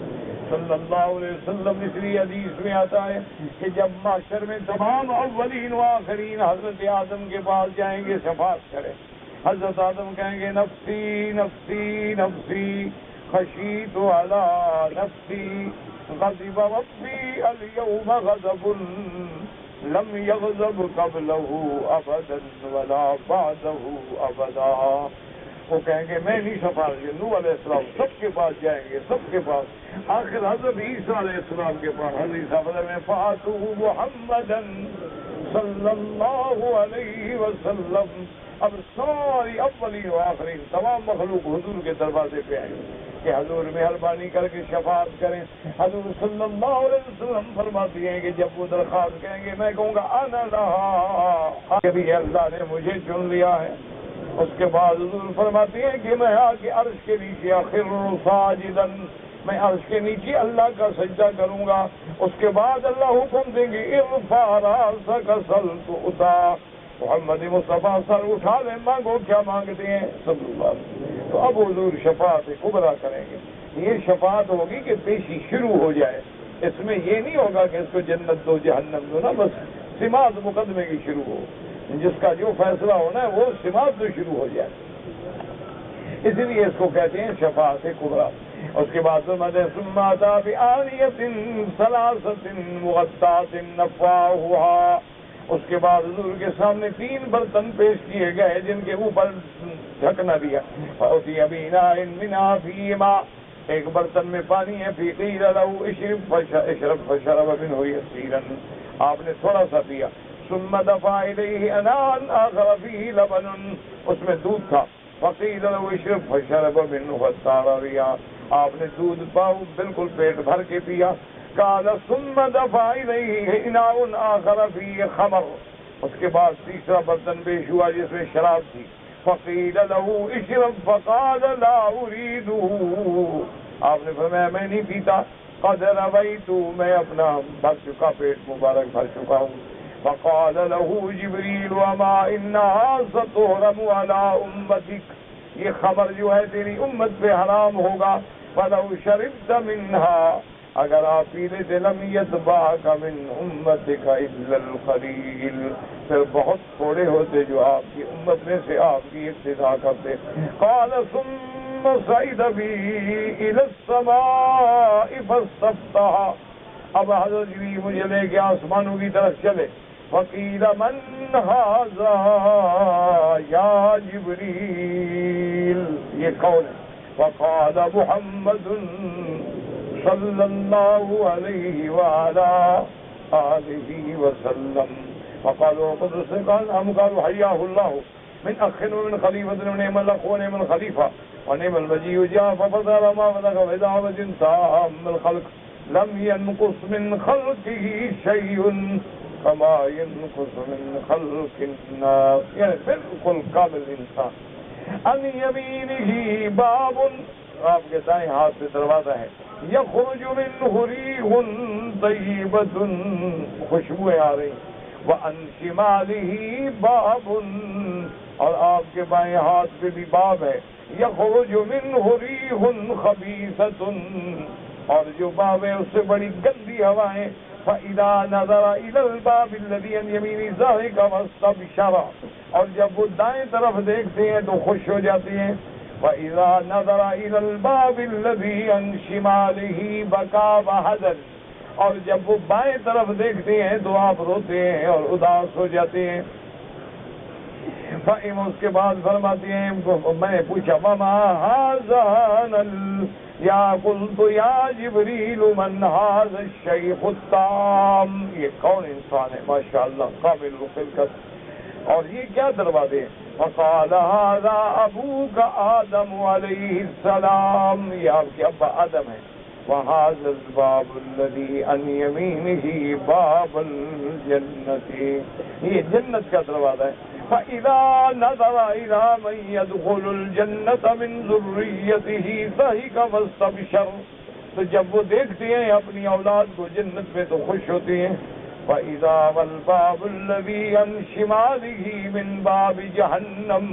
صلی اللہ علیہ وسلم۔ اس لیے حدیث میں آتا ہے کہ جب محشر میں تمام اولین و آخرین حضرت آدم کے پاس جائیں گے شفاعت کریں، حضرت آدم کہیں گے نفسی نفسی نفسی خشیت علی نفسی غضب ربی اليوم غضب لم یغضب قبلہ ابدا ولا بعدہ ابدا۔ وہ کہیں گے میں نہیں شفاعت کی، نوح علیہ السلام سب کے پاس جائیں گے، سب کے پاس، آخر حضرت عیسیٰ علیہ السلام کے پاس، حضرت عیسیٰ میں فاتو محمدا صلی اللہ علیہ وسلم۔ اب ساری اولین و آخرین تمام مخلوق حضور کے دروازے پہ آئیں کہ حضور مہربانی کر کے شفاعت کریں۔ حضور صلی اللہ علیہ وسلم فرماتی ہیں کہ جب وہ درخواست کہیں گے میں کہوں گا انا لہا، کبھی اللہ نے مجھے چن لیا ہے۔ اس کے بعد حضور فرماتی ہیں کہ میں آ کے عرش کے نیچے اخر ساجدا، میں عرش کے نیچے اللہ کا سجدہ کروں گا۔ اس کے بعد اللہ حکم دیں گے ارفع راسک سل تؤتا، محمد مصطفیٰ سر اٹھا لیں، مانگو کیا مانگتے ہیں صلی اللہ علیہ وسلم۔ تو اب حضور شفاعت کبریٰ کریں گے۔ یہ شفاعت ہوگی کہ پیشی شروع ہو جائے، اس میں یہ نہیں ہوگا کہ اس کو جنت دو جہنم دو، نا بس سماعت مقدمے کی شروع ہو، جس کا جو فیصلہ ہونا ہے وہ سماعت تو شروع ہو جائے، اسی لیے اس کو کہتے ہیں شفاعت کبریٰ۔ اس کے بعد ثم أتى بآنية ثلاثة مغطاة نفاؤها، اس کے بعد حضور کے سامنے 3 برتن پیش کیے گئے جن کے اوپر ڈھکنا دیا۔ فأتي بإناء منها فيه ماء، ایک برتن میں پانی ہے، فقیل له اشرب فشرب منه يسيرا، آپ نے تھوڑا سا پیا۔ ثم دفع إليه إناء آخر فيه لبن، اس میں دودھ تھا، فقیل له اشرب فشرب منه فاستار ريا، آپ نے دودھ پاؤ بالکل پیٹ بھر کے پیا۔ قال ثم دفع إليه إناء آخر فيه خمر، اس کے بعد تیسرا برتن پیش ہوا جس میں شراب تھی، فقیل له اشرب فقال لا أريده، آپ نے فرمایا میں نہیں پیتا، قد رویت، میں اپنا بھر چکا، پیٹ مبارک بھر چکا ہوں۔ فقال له جبریل وما انها ستحرم على امتك، یہ خمر جو ہے تیری امت پہ حرام ہوگا، فلو شربت منها، اگر آپ پی لیتے، لم يتبعك من امتك الا القليل، پھر بہت تھوڑے ہوتے جو آپ کی امت میں سے آپ کی اقتداء کرتے۔ قال ثم صعد بي الى السماء فاستفتح، اب حضرت جبریل مجھے لے کے آسمانوں کی طرف چلے۔ فقیل من هذا یا جبریل، یہ کون ہے؟ فقال محمد صلی اللہ علیہ وآلہ آلہ وسلم۔ فقالوا قدس قال ہم قالوا حیاہ اللہ من اخ ومن خلیفۃ ونعم الاخ ونعم الخلیفہ ونعم المجیء جاء ففضل ما فضل بدعوة تام الخلق لم ينقص من خلقه شيء كما ينقص من خلق الناس، یعنی بالکل کامل انسان۔ عن یمینہ باب، آپ کے دائیں ہاتھ سے دروازہ ہے، یخرج منہ ریح طیبۃ، خوشبوئیں آ رہی، وعن شمالہ باب، اور آپ کے بائیں ہاتھ پہ بھی باب ہے، یخرج منہ ریح خبیثۃ، اور جو باب ہے اس سے بڑی گندی ہوائیں۔ فَإِذَا نَظَرَ إِلَى الْبَابِ الَّذِي عَنْ يَمِينِهِ ضَحِكَ وَاسْتَبْشَرَ، اور جب وہ دائیں طرف دیکھتے ہیں تو خوش ہو جاتے ہیں۔ فَإِذَا نَظَرَ إِلَى الْبَابِ الَّذِي عَنْ شِمَالِهِ بَكَى وَحَزَنَ، اور جب وہ بائیں طرف دیکھتے ہیں تو آپ روتے ہیں اور اداس ہو جاتے ہیں۔ فَإِمَ اس کے بعد فرماتے ہیں، میں نے پوچھا وَمَا هَذَا یا قلت یا جبریل من هذا الشیخ التام، یہ کون انسان ہے ماشاءاللہ قابل خلقت، اور یہ کیا دروازے ہیں؟ فقال هذا ابوک آدم علیہ السلام، یہ آپ کے ابا آدم ہے۔ وهذا الباب الذي عن يمينه باب الجنة، یہ جنت کا دروازہ ہے۔ فَإِذَا نَظَرَ إِلَىٰ مَن يَدْخُلُ الْجَنَّةَ مِن ذُرِّيَّتِهِ ضَحِكَ وَاسْتَبْشَرَ، تو جب وہ دیکھتے ہیں اپنی اولاد کو جنت میں تو خوش ہوتے ہیں۔ فَإِذَا وَالْبَابُ الَّذِي عَن شِمَالِهِ مِن بَابِ جَهَنَّمَ،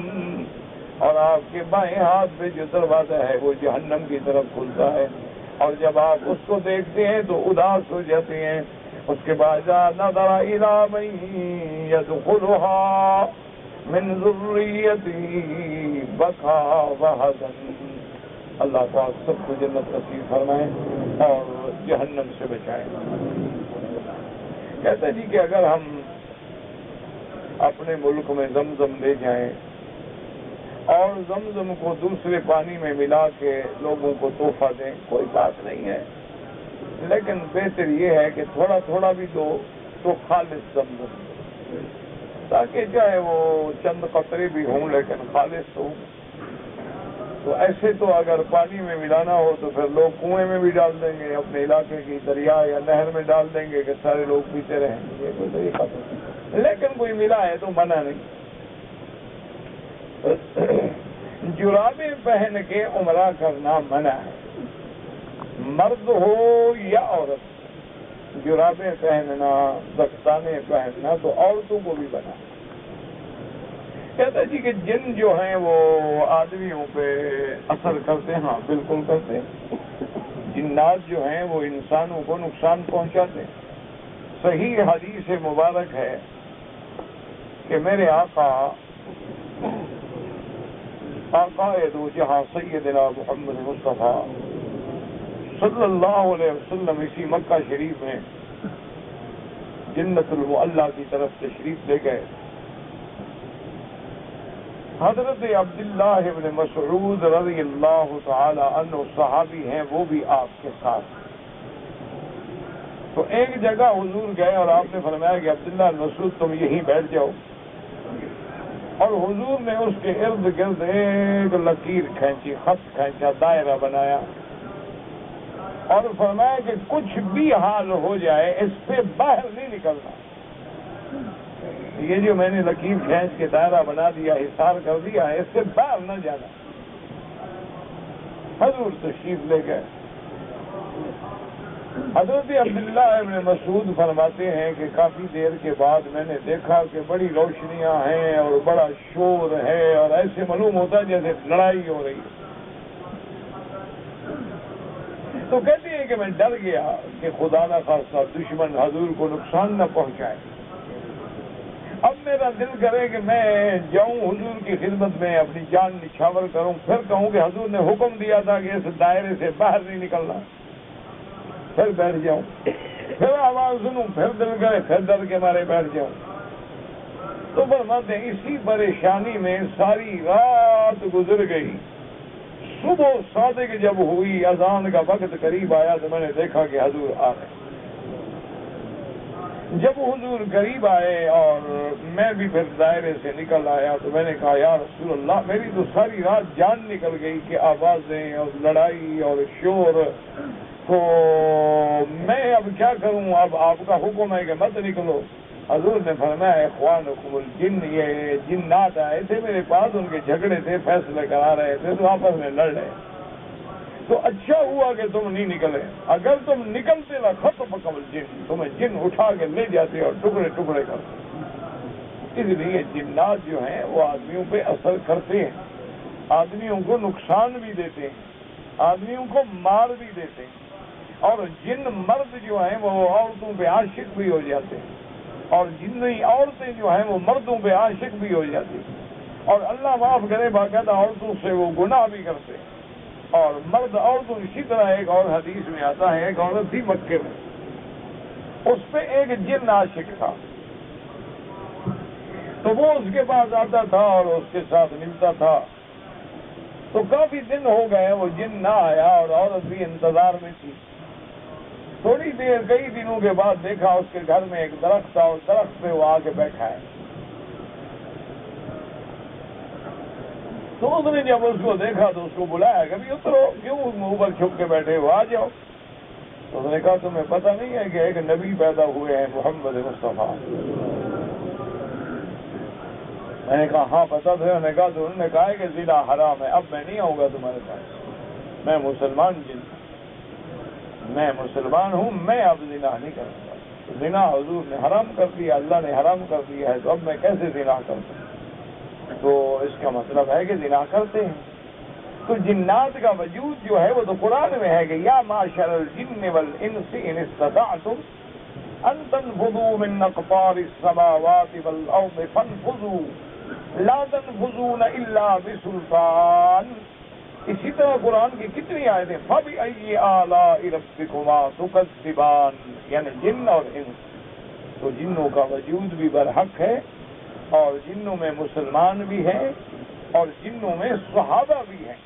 اور آپ کے بائیں ہاتھ پہ جو دروازہ ہے وہ جہنم کی طرف کھلتا ہے، اور جب آپ اس کو دیکھتے ہیں تو اداس ہو جاتے ہیں۔ اس کے بعد نظر إِلَىٰ مَن يَدْخُلُهَا مِن ذُرِّيَّتِهِ بَكَىٰ وَحَزَنَ، اللہ پاک سب کو جنت نصیب فرمائے اور جہنم سے بچائے۔ کہتا جی کہ اگر ہم اپنے ملک میں زمزم لے جائیں اور زمزم کو دوسرے پانی میں ملا کے لوگوں کو تحفہ دیں، کوئی بات نہیں ہے، لیکن بہتر یہ ہے کہ تھوڑا تھوڑا بھی دو تو خالص زمزم، تاکہ چاہے وہ چند قطرے بھی ہوں لیکن خالص ہوں۔ تو ایسے تو اگر پانی میں ملانا ہو تو پھر لوگ کنویں میں بھی ڈال دیں گے، اپنے علاقے کی دریا یا نہر میں ڈال دیں گے کہ سارے لوگ پیتے رہیں گے، یہ کوئی طریقہ نہیں، لیکن کوئی ملا ہے تو منع نہیں۔ جرابیں پہن کے عمرہ کرنا منع ہے، مرد ہو یا عورت، جرابیں پہننا دستانے پہننا تو عورتوں کو بھی بنا۔ کہتا ہے جی کہ جن جو ہیں وہ آدمیوں پہ اثر کرتے ہیں، ہاں بالکل کرتے ہیں، جنات جو ہیں وہ انسانوں کو نقصان پہنچاتے ہیں۔ صحیح حدیث مبارک ہے کہ میرے آقا دو جہاں سیدنا محمد مصطفیٰ صلی اللہ علیہ وسلم اسی مکہ شریف میں جنت المعلیٰ کی طرف تشریف لے گئے۔ حضرت عبداللہ ابن مسعود رضی اللہ تعالی عنہ صحابی ہیں، وہ بھی آپ کے ساتھ۔ تو ایک جگہ حضور گئے اور آپ نے فرمایا کہ عبداللہ بن مسعود تم یہیں بیٹھ جاؤ، اور حضور نے اس کے ارد گرد ایک لکیر کھینچی، خط کھینچا، دائرہ بنایا، اور فرمایا کہ کچھ بھی حال ہو جائے اس سے باہر نہیں نکلنا۔ یہ جو میں نے لکیر کھینچ کے دائرہ بنا دیا، حصار کر دیا ہے، اس سے باہر نہ جانا۔ حضور تشریف لے گئے۔ حضرت عبداللہ ابن مسعود فرماتے ہیں کہ کافی دیر کے بعد میں نے دیکھا کہ بڑی روشنیاں ہیں اور بڑا شور ہے، اور ایسے معلوم ہوتا ہے جیسے لڑائی ہو رہی ہے۔ تو کہتے ہیں کہ میں ڈر گیا کہ خدا نہ خواستہ دشمن حضور کو نقصان نہ پہنچائے۔ اب میرا دل کرے کہ میں جاؤں حضور کی خدمت میں، اپنی جان نچھاور کروں، پھر کہوں کہ حضور نے حکم دیا تھا کہ اس دائرے سے باہر نہیں نکلنا، پھر بیٹھ جاؤں، پھر آواز سنوں، پھر دل کرے پھر ڈر کے مارے بیٹھ جاؤں۔ تو فرماتے ہیں اسی پریشانی میں ساری رات گزر گئی۔ صبح صادق جب ہوئی، اذان کا وقت قریب آیا تو میں نے دیکھا کہ حضور آ گئے۔ جب حضور قریب آئے اور میں بھی پھر دائرے سے نکل آیا تو میں نے کہا یا رسول اللہ، میری تو ساری رات جان نکل گئی کہ آوازیں اور لڑائی اور شور، تو میں اب کیا کروں؟ اب آپ کا حکم ہے کہ مت نکلو۔ حضور نے فرمایا اخوانکم الجن، یہ جنات آئے تھے میرے پاس، ان کے جھگڑے تھے، فیصلے کرا رہے تھے، تو آپس میں لڑ رہے، تو اچھا ہوا کہ تم نہیں نکلے، اگر تم نکلتے نا ختم الجن، تمہیں جن اٹھا کے لے جاتے اور ٹکڑے ٹکڑے کرتے۔ اس لیے جنات جو ہیں وہ آدمیوں پہ اثر کرتے ہیں، آدمیوں کو نقصان بھی دیتے ہیں، آدمیوں کو مار بھی دیتے ہیں، اور جن مرد جو ہیں وہ عورتوں پہ عاشق بھی ہو جاتے ہیں، اور جنی عورتیں جو ہیں وہ مردوں پہ عاشق بھی ہو جاتی ہیں۔ اور اللہ معاف کرے باقاعدہ عورتوں سے وہ گناہ بھی کرتے ہیں، اور مرد عورتوں اسی طرح. ایک اور حدیث میں آتا ہے، ایک عورت تھی مکے میں، اس پہ ایک جن عاشق تھا، تو وہ اس کے پاس آتا تھا اور اس کے ساتھ ملتا تھا. تو کافی دن ہو گئے وہ جن نہ آیا اور عورت بھی انتظار میں تھی. تھوڑی دیر کئی دنوں کے بعد دیکھا اس کے گھر میں ایک درخت تھا اور درخت پہ وہ آ کے بیٹھا ہے. تو اس نے جب اس کو دیکھا تو اس کو بلایا کہ اترو، کیوں اوپر چھپ کے بیٹھے ہو، آ جاؤ. تو اس نے کہا تمہیں پتہ نہیں ہے کہ ایک نبی پیدا ہوئے ہیں محمد مصطفیٰ؟ میں نے کہا ہاں پتہ تھا. انہوں نے کہا تو انہوں نے کہا ہے کہ زنا حرام ہے، اب میں نہیں آؤں گا تمہارے پاس، میں مسلمان جن، میں مسلمان ہوں، میں اب زنا نہیں کروں گا. زنا حضور نے حرام کر دیا، اللہ نے حرام کر دیا ہے، تو اب میں کیسے زنا کروں؟ تو اس کا مطلب ہے کہ زنا کرتے ہیں. تو جنات کا وجود جو ہے وہ تو قرآن میں ہے کہ یا معشر الجن والانس ان استطعتم ان تنفذوا من اقطار السماوات والارض فانفذوا لا تنفذون الا بسلطان. اسی طرح قرآن کی کتنی آیتیں فبأي آلاء ربكما تكذبان، یعنی جن اور انس. تو جنوں کا وجود بھی برحق ہے، اور جنوں میں مسلمان بھی ہیں، اور جنوں میں صحابہ بھی ہیں.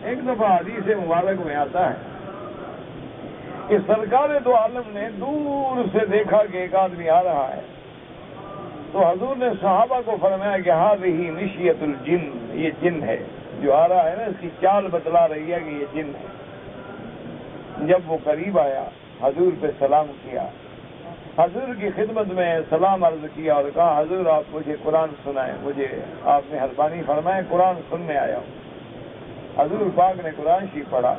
ایک دفعہ حدیث مبارک میں آتا ہے کہ سرکار دو عالم نے دور سے دیکھا کہ ایک آدمی آ رہا ہے، تو حضور نے صحابہ کو فرمایا کہ هذه مشیۃ الجن، یہ جن ہے جو آ رہا ہے نا، اس کی چال بتلا رہی ہے کہ یہ جن ہے. جب وہ قریب آیا حضور پہ سلام کیا، حضور کی خدمت میں سلام عرض کیا اور کہا حضور آپ مجھے قرآن سنائیں، مجھے آپ نے مہربانی فرمائے قرآن سننے آیا ہوں. حضور پاک نے قرآن شریف پڑھا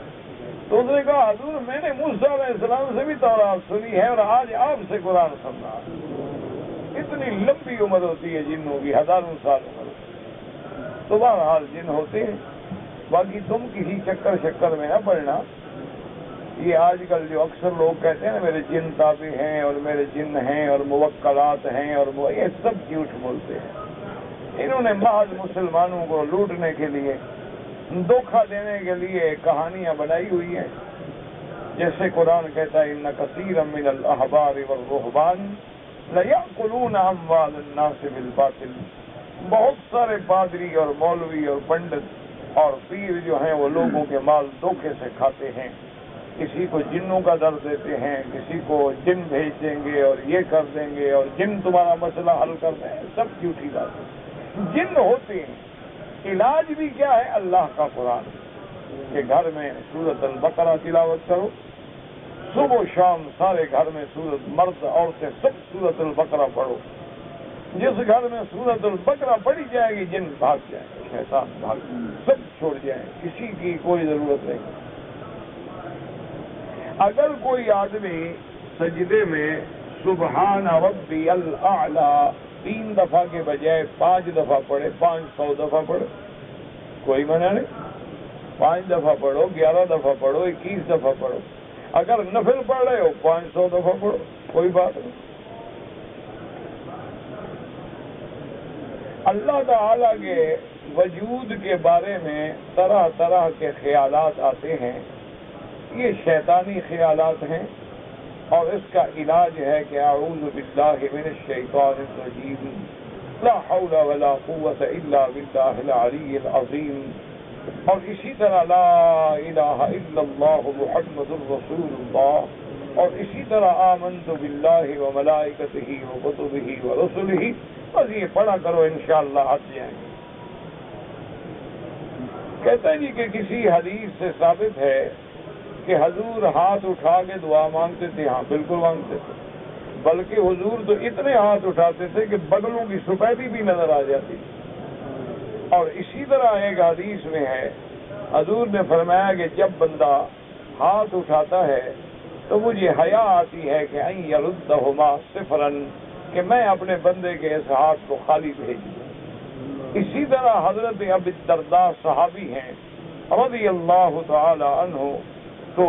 تو اس نے کہا حضور میں نے موسیٰ علیہ السلام سے بھی تورات سنی ہے اور آج آپ سے قرآن سن رہا. اتنی لمبی عمر ہوتی ہے جنوں کی، ہزاروں سال عمر ہوتی ہے. تو بہرحال جن ہوتے ہیں. باقی تم کسی چکر میں نہ پڑنا. یہ آج کل جو اکثر لوگ کہتے ہیں نا میرے جن تابع ہیں اور میرے جن ہیں اور موکلات ہیں، اور یہ سب جھوٹ بولتے ہیں. انہوں نے محض مسلمانوں کو لوٹنے کے لیے، دھوکہ دینے کے لیے کہانیاں بنائی ہوئی ہیں. جیسے قرآن کہتا ہے ان کثیرا من الاحبار والرہبان لیأکلون اموال الناس بالباطل. بہت سارے پادری اور مولوی اور پنڈت اور پیر جو ہیں وہ لوگوں کے مال دھوکے سے کھاتے ہیں. کسی کو جنوں کا در دیتے ہیں، کسی کو جن بھیج دیں گے اور یہ کر دیں گے اور جن تمہارا مسئلہ حل کر دیں. سب جھوٹی بات ہے. جن ہوتے ہیں. علاج بھی کیا ہے؟ اللہ کا قرآن کہ گھر میں سورۃ البقرہ تلاوت کرو، صبح و شام سارے گھر میں سورۃ، مرد عورتیں سب سورۃ البقرہ پڑھو. جس گھر میں سورۃ البقرہ پڑھی جائے گی جن بھاگ جائیں، شیطان بھاگ جائیں، سب چھوڑ جائیں، کسی کی کوئی ضرورت نہیں. اگر کوئی آدمی سجدے میں سبحان ربی الاعلی 3 دفعہ کے بجائے 5 دفعہ پڑھے، 500 دفعہ پڑھے، کوئی منع نہیں. 5 دفعہ پڑھو، 11 دفعہ پڑھو، 21 دفعہ پڑھو. اگر نفل پڑھ رہے ہو 500 دفعہ پڑھو، کوئی بات نہیں. اللہ تعالی کے وجود کے بارے میں طرح طرح کے خیالات آتے ہیں. یہ شیطانی خیالات ہیں، اور اس کا علاج ہے کہ اعوذ باللہ من الشیطان الرجیم، لا حول ولا قوة الا باللہ العلی العظیم. اور اسی طرح لا الہ الا اللہ محمد الرسول اللہ، اور اسی طرح آمنت باللہ وملائکتہ وکتبہ ورسلہ. بس یہ پڑھا کرو انشاءاللہ ہٹ جائیں. کہتا ہے جی کہ کسی حدیث سے ثابت ہے کہ حضور ہاتھ اٹھا کے دعا مانگتے تھے. ہاں بالکل مانگتے تھے، بلکہ حضور تو اتنے ہاتھ اٹھاتے تھے کہ بغلوں کی سفیدی بھی نظر آ جاتی. اور اسی طرح ایک حدیث میں ہے حضور نے فرمایا کہ جب بندہ ہاتھ اٹھاتا ہے تو مجھے حیا آتی ہے کہ ان یردہما صفرا، کہ میں اپنے بندے کے اس ہاتھ کو خالی بھیجوں. اسی طرح حضرت ابی الدرداء صحابی ہیں رضی اللہ تعالی عنہ، تو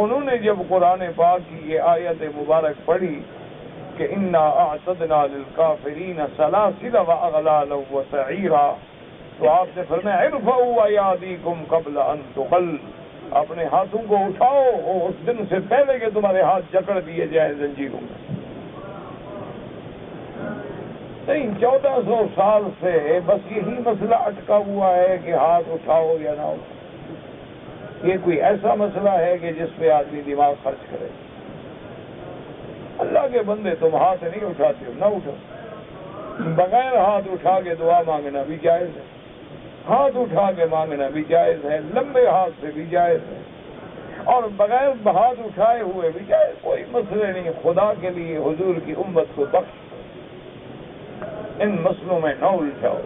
انہوں نے جب قرآن پاک کی یہ آیت مبارک پڑھی کہ انا اعتدنا للکافرین سلاسل واغلالا وسعیرا، تو آپ سے فرمایا ارفعوا ایادیکم قبل ان تقل، اپنے ہاتھوں کو اٹھاؤ اس دن سے پہلے کہ تمہارے ہاتھ جکڑ دیے جائیں زنجیروں میں۔ نہیں، 1400 سال سے بس یہی مسئلہ اٹکا ہوا ہے کہ ہاتھ اٹھاؤ یا نہ اٹھاؤ۔ یہ کوئی ایسا مسئلہ ہے کہ جس پہ آدمی دماغ خرچ کرے؟ اللہ کے بندے تم ہاتھ نہیں اٹھاتے ہو، نہ اٹھو۔ بغیر ہاتھ اٹھا کے دعا مانگنا بھی جائز ہے، ہاتھ اٹھا کے مانگنا بھی جائز ہے، لمبے ہاتھ سے بھی جائز ہے، اور بغیر ہاتھ اٹھائے ہوئے بھی جائز، کوئی مسئلے نہیں۔ خدا کے لیے حضور کی امت کو بخش، ان مسئلوں میں نہ الجھاؤ،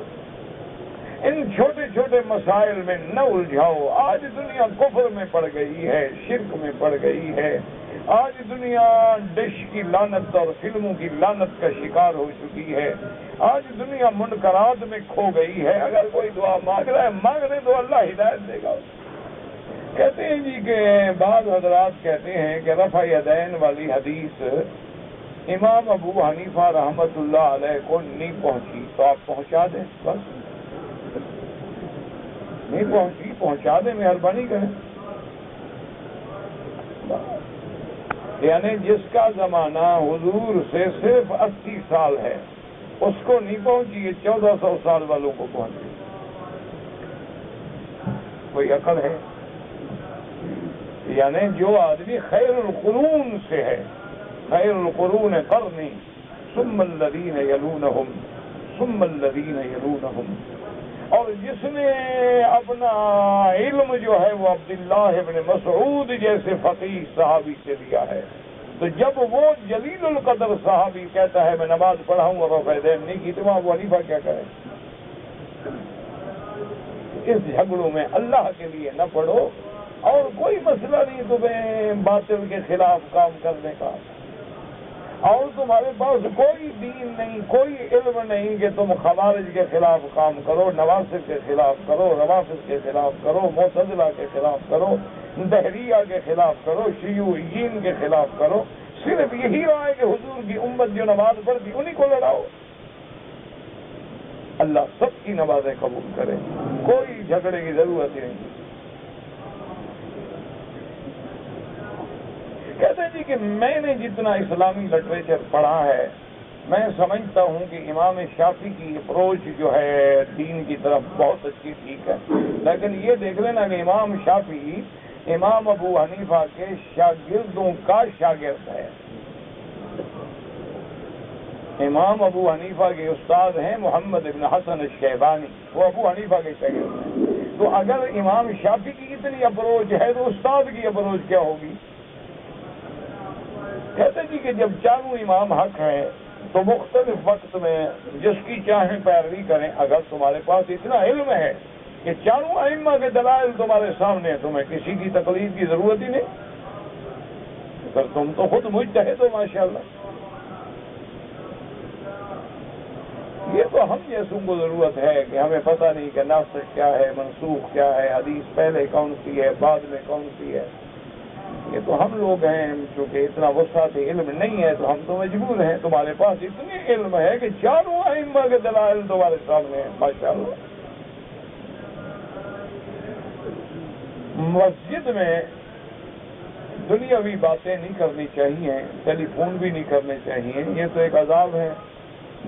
ان چھوٹے چھوٹے مسائل میں نہ الجھاؤ۔ آج دنیا کفر میں پڑ گئی ہے، شرک میں پڑ گئی ہے، آج دنیا ڈش کی لعنت اور فلموں کی لعنت کا شکار ہو چکی ہے، آج دنیا منکرات میں کھو گئی ہے۔ اگر کوئی دعا مانگ رہا ہے مانگنے تو اللہ ہدایت دے گا۔ کہتے ہیں جی کہ بعض حضرات کہتے ہیں کہ رفع یدین والی حدیث امام ابو حنیفہ رحمت اللہ علیہ کو نہیں پہنچی، تو آپ پہنچا دیں، بس نہیں پہنچی پہنچا دیں، مہربانی کریں۔ یعنی جس کا زمانہ حضور سے صرف 80 سال ہے اس کو نہیں پہنچی، یہ 1400 سال والوں کو پہنچی۔ کوئی عقل ہے؟ یعنی جو آدمی خیر القرون سے ہے، خیر القرون قرنی ثم الذین یلونہم ثم الذین یلونہم، اور جس نے اپنا علم جو ہے وہ عبداللہ ابن مسعود جیسے فقیہ صحابی سے لیا ہے، تو جب وہ جلیل القدر صحابی کہتا ہے میں نماز پڑھا ہوں اور رفع یدین نہیں کی، تو ابو حنیفہ کیا کرے؟ اس جھگڑوں میں اللہ کے لیے نہ پڑھو، اور کوئی مسئلہ نہیں تمہیں باطل کے خلاف کام کرنے کا، اور تمہارے پاس کوئی دین نہیں، کوئی علم نہیں کہ تم خوارج کے خلاف کام کرو، نواسب کے خلاف کرو، روافض کے خلاف کرو، معتزلہ کے خلاف کرو، دہریہ کے خلاف کرو، شیوعیین کے خلاف کرو۔ صرف یہی رہا ہے کہ حضور کی امت جو نماز پڑھتی انہی کو لڑاؤ۔ اللہ سب کی نمازیں قبول کرے، کوئی جھگڑے کی ضرورت ہی نہیں۔ کہتے ہیں جی کہ میں نے جتنا اسلامی لٹریچر پڑھا ہے، میں سمجھتا ہوں کہ امام شافعی کی اپروچ جو ہے دین کی طرف بہت اچھی، ٹھیک ہے، لیکن یہ دیکھ لینا کہ امام شافعی امام ابو حنیفہ کے شاگردوں کا شاگرد ہے۔ امام ابو حنیفہ کے استاد ہیں محمد ابن حسن الشیبانی، وہ ابو حنیفہ کے شاگرد ہیں۔ تو اگر امام شافعی کی اتنی اپروچ ہے تو استاد کی اپروچ کیا ہوگی؟ کہتے جی کہ جب چاروں امام حق ہیں تو مختلف وقت میں جس کی چاہیں پیروی کریں۔ اگر تمہارے پاس اتنا علم ہے کہ چاروں ائمہ کے دلائل تمہارے سامنے ہیں، تمہیں کسی کی تقلید کی ضرورت ہی نہیں، پھر تم تو خود مجتہد ہو ماشاءاللہ۔ یہ تو ہم جیسوں کو ضرورت ہے کہ ہمیں پتہ نہیں کہ ناسخ کیا ہے، منسوخ کیا ہے، حدیث پہلے کون سی ہے، بعد میں کون سی ہے۔ یہ تو ہم لوگ ہیں، چونکہ اتنا وسعت علم نہیں ہے تو ہم تو مجبور ہیں۔ تمہارے پاس اتنی علم ہے کہ چاروں ائمہ کے دلائل تمہارے سامنے ہیں ماشاءاللہ۔ مسجد میں دنیاوی باتیں نہیں کرنی چاہیے، ٹیلی فون بھی نہیں کرنے چاہیے، یہ تو ایک عذاب ہے۔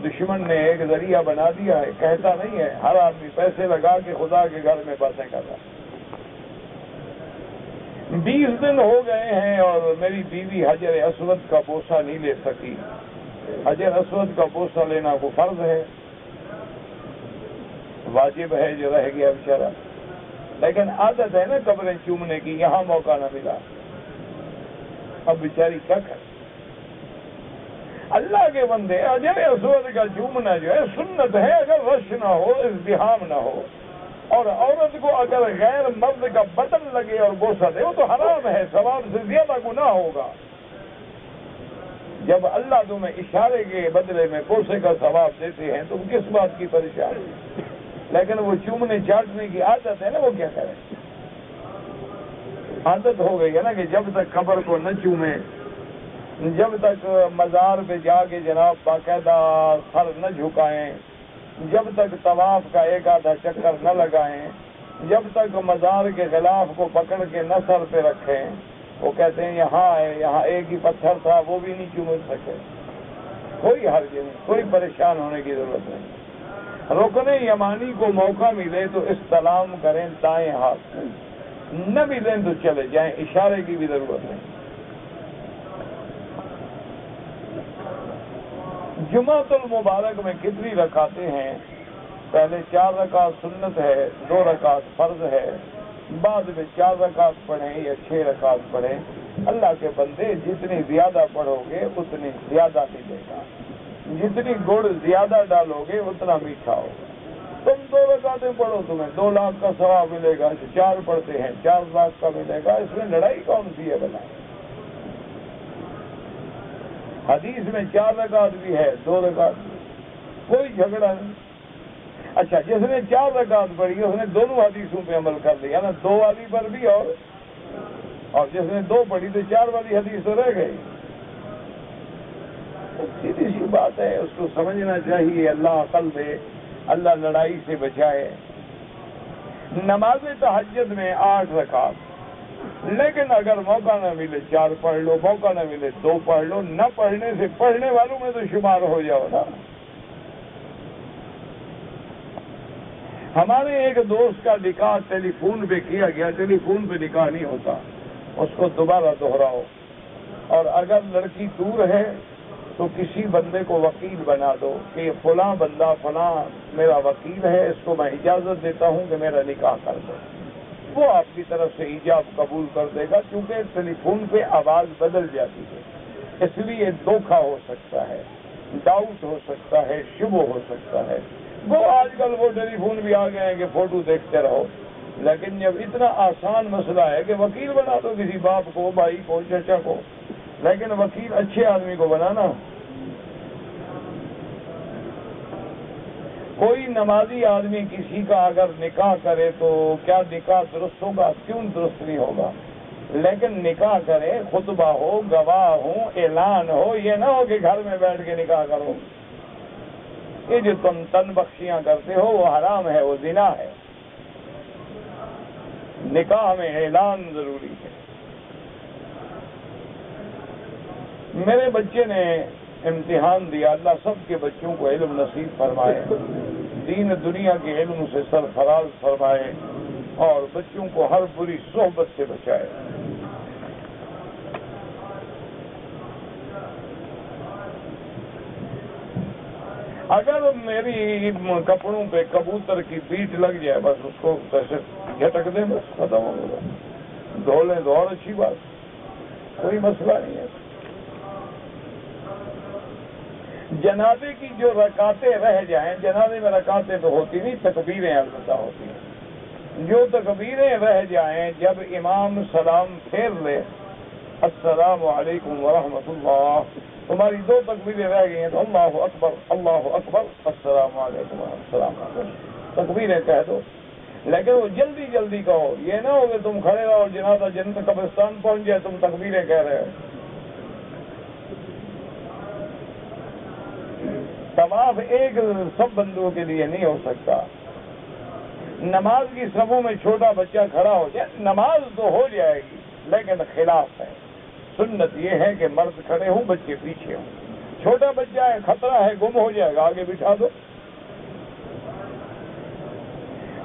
دشمن نے ایک ذریعہ بنا دیا ہے، کہتا نہیں ہے، ہر آدمی پیسے لگا کے خدا کے گھر میں باتیں کر رہا ہے۔ 20 دن ہو گئے ہیں اور میری بیوی حجر اسود کا بوسہ نہیں لے سکی۔ حجر اسود کا بوسہ لینا کو فرض ہے، واجب ہے جو رہ گیا بیچارہ، لیکن عادت ہے نا قبریں چومنے کی، یہاں موقع نہ ملا، اب بیچاری کیا کرے؟ اللہ کے بندے، حجر اسود کا چومنا جو ہے سنت ہے، اگر رش نہ ہو، ازدحام نہ ہو، اور عورت کو اگر غیر مرد کا بٹن لگے اور بوسہ دے وہ تو حرام ہے، ثواب سے زیادہ گناہ ہوگا۔ جب اللہ تمہیں اشارے کے بدلے میں بوسے کا ثواب دیتے ہیں تم کس بات کی پریشانی؟ لیکن وہ چومنے چاٹنے کی عادت ہے نا، وہ کیا کرے؟ عادت ہو گئی ہے نا کہ جب تک قبر کو نہ چومے، جب تک مزار پہ جا کے جناب باقاعدہ سر نہ جھکائیں، جب تک طواف کا ایک آدھا چکر نہ لگائیں، جب تک مزار کے غلاف کو پکڑ کے نہ سر پہ رکھیں، وہ کہتے ہیں یہاں ہے، یہاں ایک ہی پتھر تھا وہ بھی نہیں چوم سکے، کوئی حرج نہیں، کوئی پریشان ہونے کی ضرورت نہیں۔ رکن یمانی کو موقع ملے تو استلام کریں دائیں ہاتھ سے، نہ ملیں تو چلے جائیں، اشارے کی بھی ضرورت نہیں۔ جمعۃ المبارک میں کتنی رکعتیں ہیں؟ پہلے 4 رکعت سنت ہے، 2 رکعت فرض ہے، بعد میں 4 رکعت پڑھیں یا 6 رکعت پڑھیں۔ اللہ کے بندے جتنی زیادہ پڑھو گے اتنی زیادہ ملے گا، جتنی گڑ زیادہ ڈالو گے اتنا میٹھا ہوگا۔ تم 2 رکعتیں پڑھو تمہیں 2 لاکھ کا ثواب ملے گا، 4 پڑھتے ہیں 4 لاکھ کا ملے گا، اس میں لڑائی کون سی ہے بنا؟ حدیث میں 4 رکعت بھی ہے 2 رکعت بھی، کوئی جھگڑا نہیں۔ اچھا، جس نے 4 رکعت پڑھی اس نے دونوں حدیثوں پہ عمل کر لیا نا، 2 والی پر بھی اور جس نے 2 پڑھی تو 4 والی حدیث تو رہ گئی۔ سیدھی سی بات ہے، اس کو سمجھنا چاہیے۔ اللہ عقل دے، اللہ لڑائی سے بچائے۔ نماز تہجد میں 8 رکعت، لیکن اگر موقع نہ ملے 4 پڑھ لو، موقع نہ ملے 2 پڑھ لو، نہ پڑھنے سے پڑھنے والوں میں تو شمار ہو جاؤ نا۔ ہمارے ایک دوست کا نکاح ٹیلی فون پہ کیا گیا، ٹیلی فون پہ نکاح نہیں ہوتا، اس کو دوبارہ دہراؤ، اور اگر لڑکی دور ہے تو کسی بندے کو وکیل بنا دو کہ فلاں بندہ فلاں میرا وکیل ہے، اس کو میں اجازت دیتا ہوں کہ میرا نکاح کر دو، وہ آپ کی طرف سے ایجاب قبول کر دے گا، کیونکہ ٹیلی فون پہ آواز بدل جاتی ہے، اس لیے دھوکہ ہو سکتا ہے، ڈاؤٹ ہو سکتا ہے، شبہ ہو سکتا ہے۔ وہ آج کل وہ ٹیلی فون بھی آ گئے ہیں کہ فوٹو دیکھتے رہو، لیکن جب اتنا آسان مسئلہ ہے کہ وکیل بنا دو کسی باپ کو، بھائی کو، چچا کو، لیکن وکیل اچھے آدمی کو بنانا۔ کوئی نمازی آدمی کسی کا اگر نکاح کرے تو کیا نکاح درست ہوگا؟ کیوں درست نہیں ہوگا؟ لیکن نکاح کرے، خطبہ ہو، گواہ ہو، اعلان ہو، یہ نہ ہو کہ گھر میں بیٹھ کے نکاح کرو۔ یہ جو تم تن بخشیاں کرتے ہو وہ حرام ہے، وہ زنا ہے۔ نکاح میں اعلان ضروری ہے۔ میرے بچے نے امتحان دیا، اللہ سب کے بچوں کو علم نصیب فرمائے، دین دنیا کے علم سے سرفراز فرمائے، اور بچوں کو ہر بری صحبت سے بچائے۔ اگر میری کپڑوں پہ کبوتر کی بیٹ لگ جائے بس اس کو جھٹک دیں، بس ختم ہو گیا، دھو لیں تو اور اچھی بات، کوئی مسئلہ نہیں ہے۔ جنازے کی جو رکعتیں رہ جائیں، جنازے میں رکعتیں تو ہوتی نہیں، تکبیریں البتہ ہوتی ہیں، جو تکبیریں رہ جائیں جب امام سلام پھیر لے، السلام علیکم ورحمۃ اللہ، تمہاری 2 تکبیریں رہ گئی ہیں تو اللہ اکبر اللہ اکبر السلام علیکم السلام علیکم تکبیریں کہہ دو، لیکن وہ جلدی جلدی کہو، یہ نہ ہو کہ تم کھڑے رہو جنازہ جنت قبرستان پہنچ جائے تم تکبیریں کہہ رہے ہو۔ طواف ایک سب بندوں کے لیے نہیں ہو سکتا۔ نماز کی صفوں میں چھوٹا بچہ کھڑا ہو جائے، نماز تو ہو جائے گی لیکن خلاف ہے، سنت یہ ہے کہ مرد کھڑے ہوں بچے پیچھے ہوں، چھوٹا بچہ ہے خطرہ ہے گم ہو جائے گا، آگے بٹھا دو۔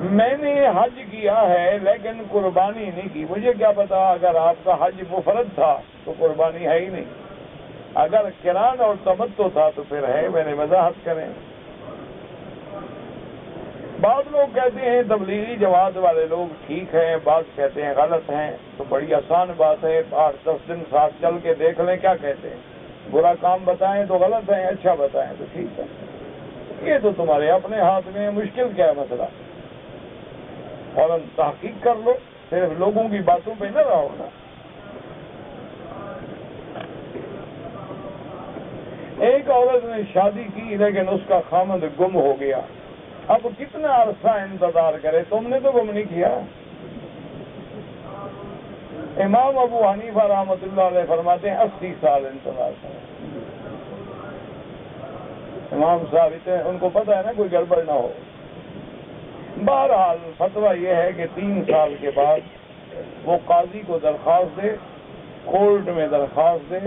میں نے حج کیا ہے لیکن قربانی نہیں کی، مجھے کیا پتا اگر آپ کا حج مفرد تھا تو قربانی ہے ہی نہیں، اگر قران اور تمتع تھا تو پھر ہے، میں نے وضاحت کریں۔ بعض لوگ کہتے ہیں تبلیغی جماعت والے لوگ ٹھیک ہیں، بعض کہتے ہیں غلط ہیں، تو بڑی آسان بات ہے، 8-10 دن ساتھ چل کے دیکھ لیں کیا کہتے ہیں، برا کام بتائیں تو غلط ہے، اچھا بتائیں تو ٹھیک ہے، یہ تو تمہارے اپنے ہاتھ میں ہے، مشکل کیا ہے مسئلہ، فوراً تحقیق کر لو، صرف لوگوں کی باتوں پہ نہ رہو نا۔ ایک عورت نے شادی کی لیکن اس کا خامند گم ہو گیا، اب کتنا عرصہ انتظار کرے؟ تم نے تو گم نہیں کیا۔ امام ابو حنیفہ رحمۃ اللہ علیہ فرماتے ہیں 80 سال انتظار کریں۔ امام صاحب اتنے ان کو پتہ ہے نا کوئی گڑبڑ نہ ہو. بہرحال فتویٰ یہ ہے کہ 3 سال کے بعد وہ قاضی کو درخواست دے، کورٹ میں درخواست دے،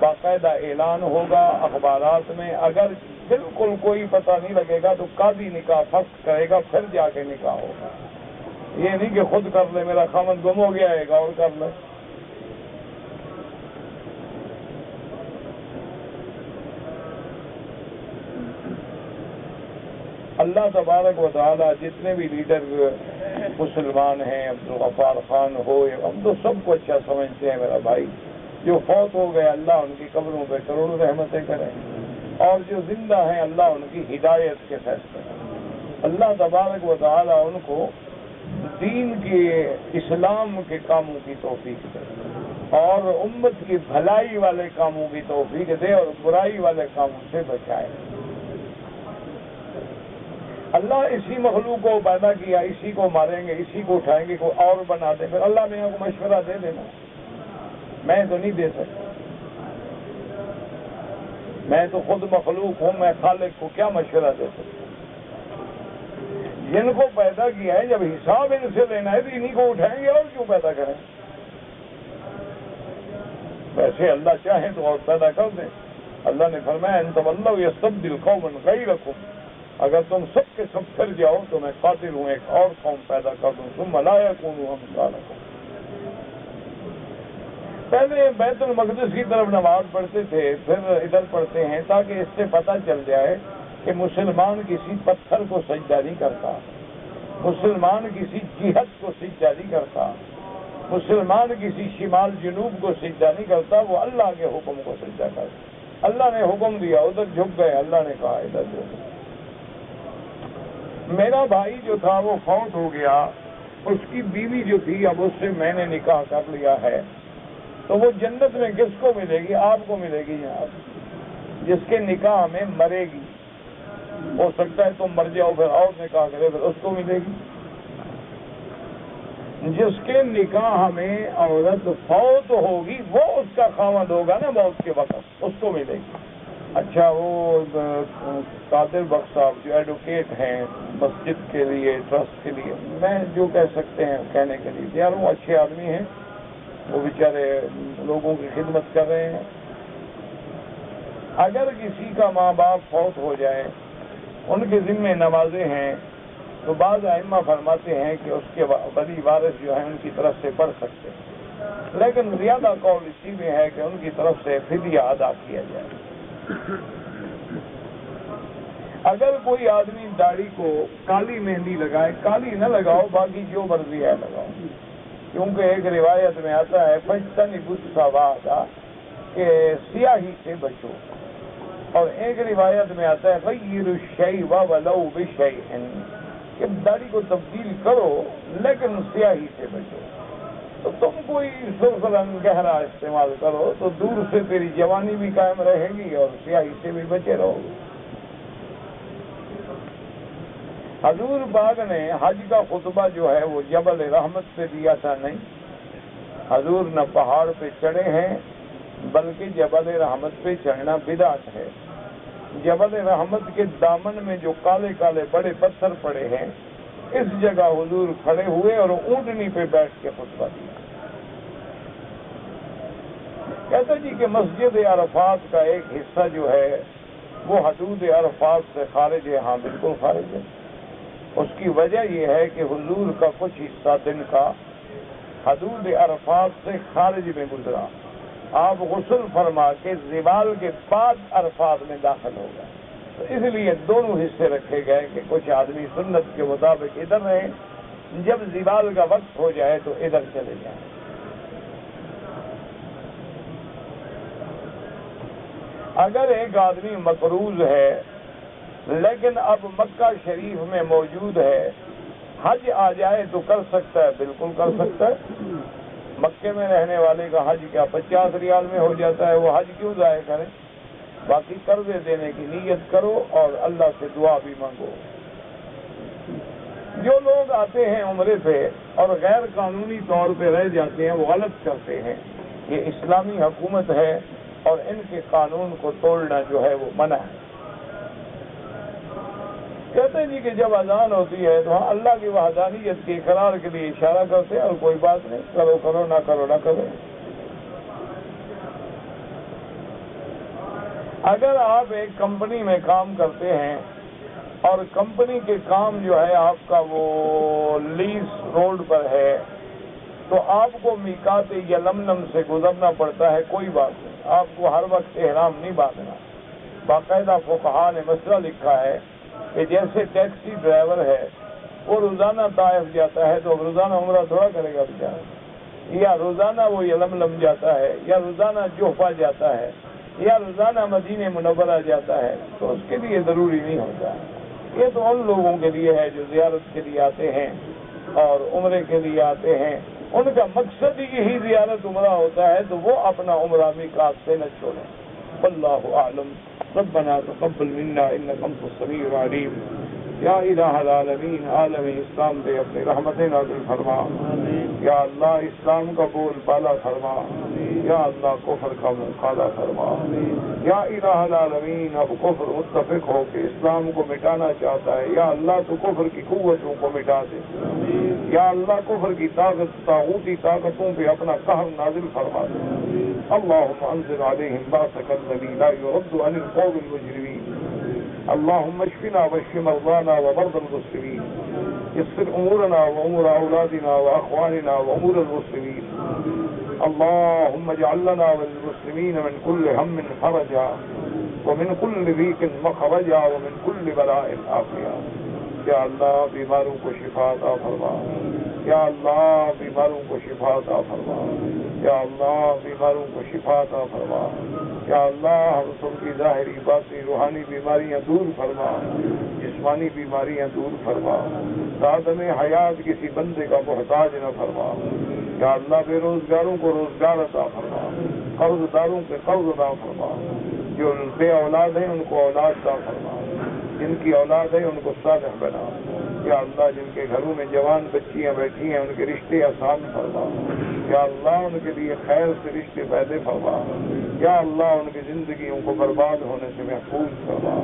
باقاعدہ اعلان ہوگا اخبارات میں. اگر بالکل کوئی پتہ نہیں لگے گا تو قاضی نکاح فسخ کرے گا، پھر جا کے نکاح ہوگا. یہ نہیں کہ خود کر لے، میرا خامد گم ہو گیا ہے اور کر لے. اللہ تبارک و تعالی جتنے بھی لیڈر مسلمان ہیں، عبدالغفار خان ہو، ہم تو سب کو اچھا سمجھتے ہیں میرا بھائی. جو فوت ہو گئے اللہ ان کی قبروں پہ کروڑوں رحمتیں کریں، اور جو زندہ ہیں اللہ ان کی ہدایت کے فیصلے کریں. اللہ تبارک و تعالی ان کو دین کے، اسلام کے کاموں کی توفیق دے اور امت کی بھلائی والے کاموں کی توفیق دے اور برائی والے کاموں سے بچائے. اللہ اسی مخلوق کو پیدا کیا، اسی کو ماریں گے، اسی کو اٹھائیں گے، کوئی اور بنا دیں. پھر اللہ میاں کو مشورہ دے دینا، میں تو نہیں دے سکتا. میں تو خود مخلوق ہوں، میں خالق کو کیا مشورہ دے سکتا. جن کو پیدا کیا ہے جب حساب ان سے لینا ہے تو انہیں کو اٹھائیں گے اور کیوں پیدا کریں. ویسے اللہ چاہیں تو اور پیدا کر دیں. اللہ نے فرمایا ان تولوا یستبدل قوما غیرکم، اگر تم سب کے سب پھر جاؤ تو میں قادر ہوں ایک اور قوم پیدا کر دوں. ثم لا یکونوا امثالکم. پہلے بیت المقدس کی طرف نماز پڑھتے تھے، پھر ادھر پڑھتے ہیں تاکہ اس سے پتہ چل جائے کہ مسلمان کسی پتھر کو سجدہ نہیں کرتا، مسلمان کسی جہت کو سجدہ نہیں کرتا، مسلمان کسی شمال جنوب کو سجدہ نہیں کرتا، وہ اللہ کے حکم کو سجدہ کرتا. اللہ نے حکم دیا ادھر جھک گئے، اللہ نے کہا ادھر جھک. میرا بھائی جو تھا وہ فوت ہو گیا، اس کی بیوی جو تھی اب اس سے میں نے نکاح کر لیا ہے، تو وہ جنت میں کس کو ملے گی؟ آپ کو ملے گی. جناب جس کے نکاح میں مرے گی، ہو سکتا ہے تم مر جاؤ پھر اور نکاح کرے، پھر اس کو ملے گی. جس کے نکاح میں عورت فوت ہوگی وہ اس کا خاوند ہوگا نا موت کے وقت، اس کو ملے گی. اچھا وہ قادر بخش صاحب جو ایڈوکیٹ ہیں مسجد کے لیے، ٹرسٹ کے لیے، میں جو کہہ سکتے ہیں کہنے کے لیے یار، وہ اچھے آدمی ہیں، وہ بیچارے لوگوں کی خدمت کر رہے ہیں. اگر کسی کا ماں باپ فوت ہو جائے، ان کے ذمے نمازیں ہیں، تو بعض ائمہ فرماتے ہیں کہ اس کے ولی وارث جو ہیں ان کی طرف سے پڑھ سکتے ہیں، لیکن زیادہ قول اسی میں ہے کہ ان کی طرف سے فدیہ ادا کیا جائے. اگر کوئی آدمی داڑھی کو کالی مہندی لگائے، کالی نہ لگاؤ، باقی جو مرضی ہے لگاؤ، کیونکہ ایک روایت میں آتا ہے فاجتنبوا السواد کہ سیاہی سے بچو، اور ایک روایت میں آتا ہے غیروا الشیب ولو بشیء کہ داڑھی کو تبدیل کرو لیکن سیاہی سے بچو. تو تم کوئی سرخ رنگ گہرا استعمال کرو تو دور سے تیری جوانی بھی قائم رہے گی اور سیاہی سے بھی بچے رہو گے. حضور پاک نے حج کا خطبہ جو ہے وہ جبل رحمت سے دیا تھا. نہیں، حضور نہ پہاڑ پہ چڑھے ہیں بلکہ جبل رحمت پہ چڑھنا بدعت ہے. جبل رحمت کے دامن میں جو کالے کالے بڑے پتھر پڑے ہیں، اس جگہ حضور کھڑے ہوئے اور اونٹنی پہ بیٹھ کے خطبہ دیا. کہتے جی کہ مسجد عرفات کا ایک حصہ جو ہے وہ حدود عرفات سے خارج ہے. ہاں بالکل خارج ہے. اس کی وجہ یہ ہے کہ حضور کا کچھ حصہ دن کا حدود عرفات سے خارج میں گزرا. آپ غسل فرما کے زوال کے بعد عرفات میں داخل ہو گئے، تو اس لیے دونوں حصے رکھے گئے کہ کچھ آدمی سنت کے مطابق ادھر رہیں، جب زوال کا وقت ہو جائے تو ادھر چلے جائیں. اگر ایک آدمی مقروض ہے لیکن اب مکہ شریف میں موجود ہے، حج آ جائے تو کر سکتا ہے، بالکل کر سکتا ہے. مکے میں رہنے والے کا حج کیا 50 ریال میں ہو جاتا ہے، وہ حج کیوں ضائع کرے؟ باقی قرضے دینے کی نیت کرو اور اللہ سے دعا بھی مانگو. جو لوگ آتے ہیں عمرے پہ اور غیر قانونی طور پہ رہ جاتے ہیں وہ غلط کرتے ہیں. یہ اسلامی حکومت ہے اور ان کے قانون کو توڑنا جو ہے وہ منع ہے. کہتے ہیں جی کہ جب اذان ہوتی ہے تو ہاں اللہ کی وحدانیت کے اقرار کے لیے اشارہ کرتے ہیں اور کوئی بات نہیں، کرو کرو نہ کرو نہ کرو۔ اگر آپ ایک کمپنی میں کام کرتے ہیں اور کمپنی کے کام جو ہے آپ کا وہ لیز روڈ پر ہے تو آپ کو میقات یلملم سے گزرنا پڑتا ہے، کوئی بات نہیں، آپ کو ہر وقت احرام نہیں باندھنا۔ باقاعدہ فقہاء نے مسئلہ لکھا ہے کہ جیسے ٹیکسی ڈرائیور ہے وہ روزانہ طائف جاتا ہے تو روزانہ عمرہ تھوڑا کرے گا بیچارہ، یا روزانہ وہ یلملم جاتا ہے، یا روزانہ جوفہ جاتا ہے، یا روزانہ مدینہ منورہ جاتا ہے، تو اس کے لیے ضروری نہیں ہوتا ہے۔ یہ تو ان لوگوں کے لیے ہے جو زیارت کے لیے آتے ہیں اور عمرے کے لیے آتے ہیں، ان کا مقصد ہی یہی زیارت عمرہ ہوتا ہے، تو وہ اپنا عمرہ میقات سے نہ چھوڑیں۔ واللہ اعلم۔ ربنا تقبل منا انک انت السمیع العلیم۔ یا الہ العالمین، عالم اسلام پہ اپنی رحمتیں نازل فرما۔ یا اللہ اسلام کا بول بالا فرما۔ یا اللہ کفر کا منہ کالا فرما۔ یا الہ العالمین، اب کفر متفق ہو کے اسلام کو مٹانا چاہتا ہے، یا اللہ تو کفر کی قوتوں کو مٹا دے۔ یا اللہ کفر کی طاغوتی طاقتوں پہ اپنا قہر نازل فرما دے۔ اللہم انزل علیہم باسک الذی لا یرد عن القوم المجرمین۔ اللهم اشفنا واشف مرضانا ومرضى المسلمين، يسر امورنا وامور اولادنا واخواننا وامور المسلمين. اللهم اجعل لنا وللمسلمين من كل هم فرجا ومن كل ضيق مخرجا ومن كل بلاء عافيا. یا اللہ بیماروں کو شفا عطا فرما، یا اللہ بیماروں کو شفا عطا فرما، یا اللہ بیماروں کو شفا عطا فرما، یا اللہ ہم سب کی ظاہری باطنی روحانی بیماریاں دور فرما، جسمانی بیماریاں دور فرما، آدم حیات کسی بندے کا محتاج نہ فرما، یا اللہ بے روزگاروں کو روزگار عطا فرما، قرض داروں کے قرض عطا فرما، جو بے اولاد ہیں ان کو اولاد عطا فرما، جن کی اولاد ہے ان کو صالح بنا، یا اللہ جن کے گھروں میں جوان بچیاں بیٹھی ہیں ان کے رشتے آسان فرما، یا اللہ ان کے لیے خیر سے رشتے پیدا فرما، یا اللہ ان کی زندگیوں کو برباد ہونے سے محفوظ فرما۔